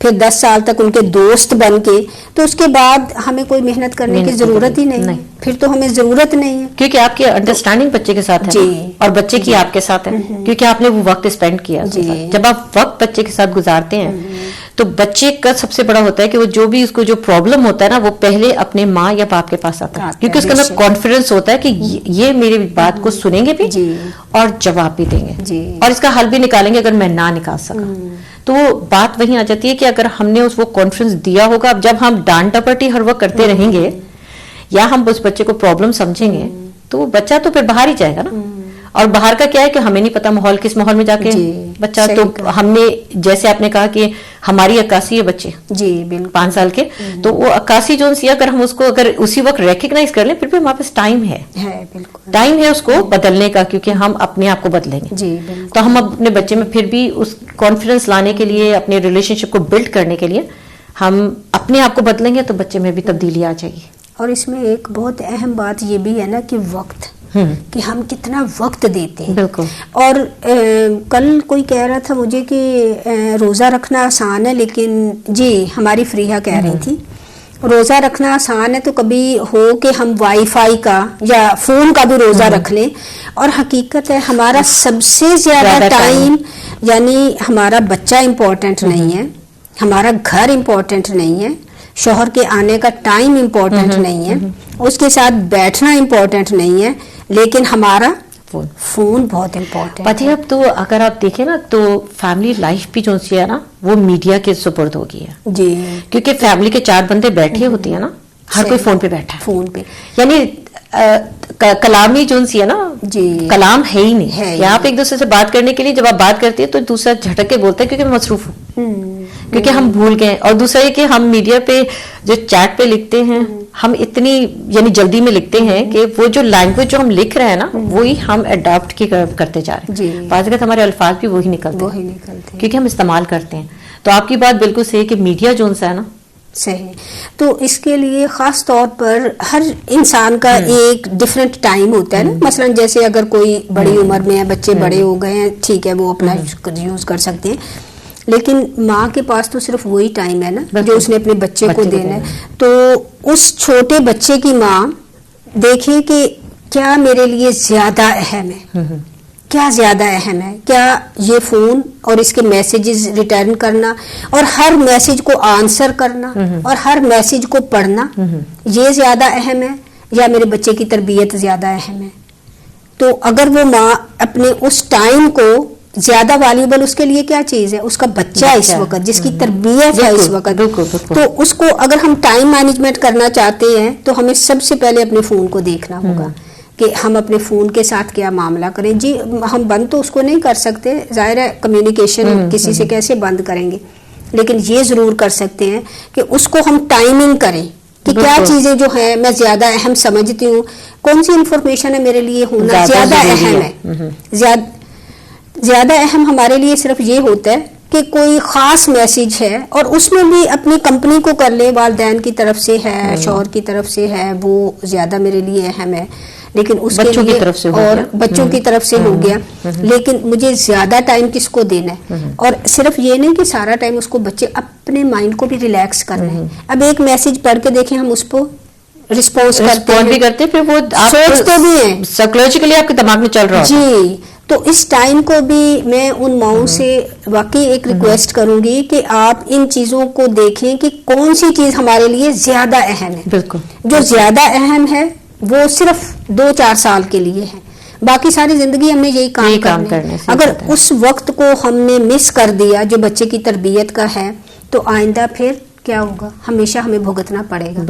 پھر 10 سال تک ان کے دوست بن کے، تو اس کے بعد ہمیں کوئی محنت کرنے کی ضرورت ہی نہیں ہے، پھر تو ہمیں ضرورت نہیں ہے، کیونکہ آپ کی انڈرسٹینڈنگ بچے کے ساتھ ہے اور بچے کی آپ کے ساتھ ہے، کیونکہ آپ نے وہ وقت اسپینڈ کیا اس کے ساتھ۔ جب آپ وقت بچے کے ساتھ گزارتے ہیں تو بچے کا سب سے بڑا ہوتا ہے کہ وہ جو بھی اس کو جو پرابلم ہوتا ہے نا، وہ پہلے اپنے ماں یا باپ کے پاس آتا ہے، کیونکہ اس کے اندر کانفیڈنس ہوتا ہے کہ یہ میری بات کو سنیں گے بھی اور جواب بھی دیں گے اور اس کا حل بھی نکالیں گے اگر میں نہ نکال سکا۔ تو وہ بات وہیں آ جاتی ہے کہ اگر ہم نے اس وہ کانفیڈنس دیا ہوگا، اب جب ہم ڈانٹ ڈپٹی ہر وقت کرتے رہیں گے یا ہم اس بچے کو پرابلم سمجھیں گے تو وہ بچہ تو پھر باہر ہی جائے گا نا، اور باہر کا کیا ہے کہ ہمیں نہیں پتا ماحول کس ماحول میں جا کے بچہ، تو ہم نے جیسے آپ نے کہا کہ ہماری 81 ہے بچے 5 سال کے، تو وہ 81 جو سی اگر ہم اس کو اگر اسی وقت ریکگنائز کر لیں، پھر بھی ہمارے پاس ٹائم ہے اس کو بدلنے کا، کیونکہ ہم اپنے آپ کو بدلیں گے، تو ہم اپنے بچے میں پھر بھی اس کانفیڈنس لانے کے لیے، اپنے ریلیشن شپ کو بلڈ کرنے کے لیے ہم اپنے آپ کو بدلیں گے تو بچے میں بھی تبدیلی آ جائے گی۔ اور اس میں ایک بہت اہم بات یہ بھی ہے نا کہ وقت، کہ ہم کتنا وقت دیتے ہیں۔ بالکل۔ اور کل کوئی کہہ رہا تھا مجھے کہ روزہ رکھنا آسان ہے، لیکن ہماری فریحہ کہہ رہی تھی روزہ رکھنا آسان ہے تو کبھی ہو کہ ہم وائی فائی کا یا فون کا بھی روزہ رکھ لیں، اور حقیقت ہے ہمارا سب سے زیادہ ٹائم، یعنی ہمارا بچہ امپورٹنٹ نہیں ہے، ہمارا گھر امپورٹنٹ نہیں ہے، شوہر کے آنے کا ٹائم امپورٹنٹ نہیں ہے، اس کے ساتھ بیٹھنا امپورٹنٹ نہیں ہے، لیکن ہمارا فون بہت امپورٹنٹ پتہ ہے۔ اب تو اگر آپ دیکھیں نا تو فیملی لائف بھی جو سی ہے نا وہ میڈیا کے سپرد ہو گئی ہے، کیونکہ فیملی کے 4 بندے بیٹھے ہوتے ہیں نا، ہر کوئی فون پہ بیٹھا ہے، فون پہ، یعنی کلامی جو سی ہے نا، کلام ہے ہی نہیں کہ آپ ایک دوسرے سے بات کرنے کے لیے جب آپ بات کرتے ہیں تو دوسرا جھٹک کے بولتا ہے کیونکہ میں مصروف ہوں، کیونکہ ہم بھول گئے، اور دوسرا یہ کہ ہم میڈیا پہ جو چیٹ پہ لکھتے ہیں ہم اتنی یعنی جلدی میں لکھتے ہیں کہ وہ جو لینگویج جو ہم لکھ رہے ہیں نا وہی ہم اڈاپٹ کرتے جا رہے ہیں، بعض اوقات ہمارے الفاظ بھی وہی نکلتے ہیں کیونکہ ہم استعمال کرتے ہیں۔ تو آپ کی بات بالکل صحیح کہ میڈیا جو ہے نا صحیح، تو اس کے لیے خاص طور پر ہر انسان کا ایک ڈفرینٹ ٹائم ہوتا ہے نا، مثلا جیسے اگر کوئی بڑی عمر میں ہے، بچے بڑے ہو گئے ہیں، ٹھیک ہے وہ اپنا یوز کر سکتے ہیں، لیکن ماں کے پاس تو صرف وہی ٹائم ہے نا جو اس نے اپنے بچے کو دینا ہے، تو اس چھوٹے بچے کی ماں دیکھے کہ کیا میرے لیے زیادہ اہم ہے، کیا زیادہ اہم ہے، کیا یہ فون اور اس کے میسیجز ریٹرن کرنا اور ہر میسیج کو آنسر کرنا اور ہر میسیج کو پڑھنا یہ زیادہ اہم ہے یا میرے بچے کی تربیت زیادہ اہم ہے؟ تو اگر وہ ماں اپنے اس ٹائم کو زیادہ والیبل، اس کے لیے کیا چیز ہے؟ اس کا بچہ اس وقت جس کی تربیت ہے اس وقت، تو اس کو اگر ہم ٹائم مینجمنٹ کرنا چاہتے ہیں تو ہمیں سب سے پہلے اپنے فون کو دیکھنا ہوگا کہ ہم اپنے فون کے ساتھ کیا معاملہ کریں۔ ہم بند تو اس کو نہیں کر سکتے، ظاہر ہے کمیونیکیشن کسی سے کیسے بند کریں گے، لیکن یہ ضرور کر سکتے ہیں کہ اس کو ہم ٹائمنگ کریں کہ کیا چیزیں جو ہیں میں زیادہ اہم سمجھتی ہوں، کون سی انفارمیشن ہے میرے لیے ہونا زیادہ اہم ہے۔ زیادہ اہم ہمارے لیے صرف یہ ہوتا ہے کہ کوئی خاص میسیج ہے اور اس میں بھی اپنی کمپنی کو کر لے، والدین کی طرف سے ہے، شوہر کی طرف سے ہے، وہ زیادہ میرے لیے اہم ہے، لیکن اس کے لیے اور بچوں کی طرف سے ہو گیا، لیکن مجھے زیادہ ٹائم کس کو دینا ہے؟ اور صرف یہ نہیں کہ سارا ٹائم اس کو، بچے اپنے مائنڈ کو بھی ریلیکس کرنا ہے۔ اب ایک میسیج پڑھ کے دیکھیں، ہم اس کو رسپانس کرتے پھر وہ سوچتے بھی ہیں، سائیکولوجیکلی آپ کے دماغ میں چل رہا جی۔ تو اس ٹائم کو بھی میں ان ماؤں سے واقعی ایک ریکویسٹ کروں گی کہ آپ ان چیزوں کو دیکھیں کہ کون سی چیز ہمارے لیے زیادہ اہم ہے۔ بالکل، جو زیادہ اہم ہے وہ صرف 2-4 سال کے لیے ہے، باقی ساری زندگی ہم نے یہی کام کرنا ہے۔ اگر اس وقت کو ہم نے مس کر دیا جو بچے کی تربیت کا ہے تو آئندہ پھر کیا ہوگا؟ ہمیشہ ہمیں بھگتنا پڑے گا،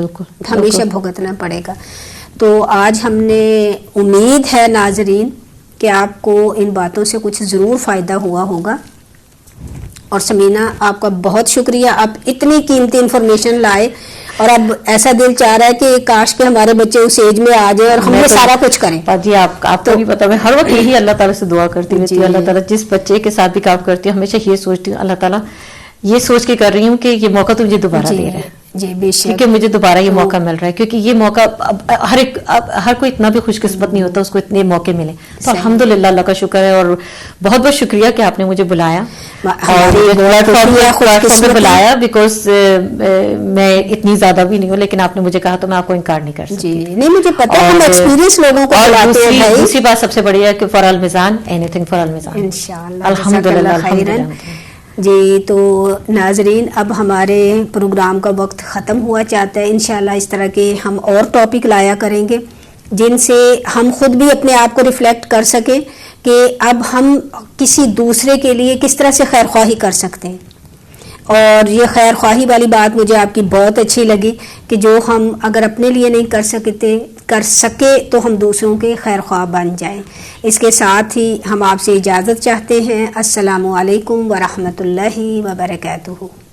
ہمیشہ بھگتنا پڑے گا۔ تو آج ہم نے، امید ہے ناظرین کہ آپ کو ان باتوں سے کچھ ضرور فائدہ ہوا ہوگا، اور سمینہ آپ کا بہت شکریہ، آپ اتنی قیمتی انفارمیشن لائے، اور اب ایسا دل چاہ رہا ہے کہ کاش کہ ہمارے بچے اس ایج میں آ جائے اور ہم یہ سارا کچھ کریں۔ جی آپ کو بھی پتا، میں ہر وقت یہی اللہ تعالیٰ سے دعا کرتی رہتی ہوں، اللہ تعالیٰ جس بچے کے ساتھ بھی کام کرتی ہوں ہمیشہ یہ سوچتی ہوں، اللہ تعالیٰ یہ سوچ کے کر رہی ہوں کہ یہ موقع تو مجھے دوبارہ دے رہا ہے، جی بے شک. کیونکہ مجھے دوبارہ یہ موقع مل رہا ہے، کیونکہ یہ موقع ہر کوئی اتنا بھی خوش قسمت نہیں ہوتا اس کو اتنے موقع ملے. تو الحمدللہ اللہ کا شکر ہے، اور بہت بہت شکریہ کہ آپ نے مجھے بلایا اور بلایا، بیکاز میں اتنی زیادہ بھی نہیں ہوں، لیکن آپ نے مجھے کہا تو میں آپ کو انکار نہیں کر سکتی. جی نہیں مجھے پتا ہے، ہم ایکسپیرینس لوگوں کو بلاتے ہیں بھائی. دوسری بات سب سے بڑی ہے کہ فار المیزان اینی تھنگ فار المیزان انشاءاللہ. الحمدللہ. جی تو ناظرین، اب ہمارے پروگرام کا وقت ختم ہوا چاہتا ہے. انشاءاللہ اس طرح کے ہم اور ٹاپک لایا کریں گے جن سے ہم خود بھی اپنے آپ کو ریفلیکٹ کر سکیں کہ اب ہم کسی دوسرے کے لیے کس طرح سے خیر خواہی کر سکتے ہیں. اور یہ خیر خواہی والی بات مجھے آپ کی بہت اچھی لگی کہ جو ہم اگر اپنے لیے نہیں کر سکے تو ہم دوسروں کے خیر خواہ بن جائیں. اس کے ساتھ ہی ہم آپ سے اجازت چاہتے ہیں. السلام علیکم ورحمۃ اللہ وبرکاتہ.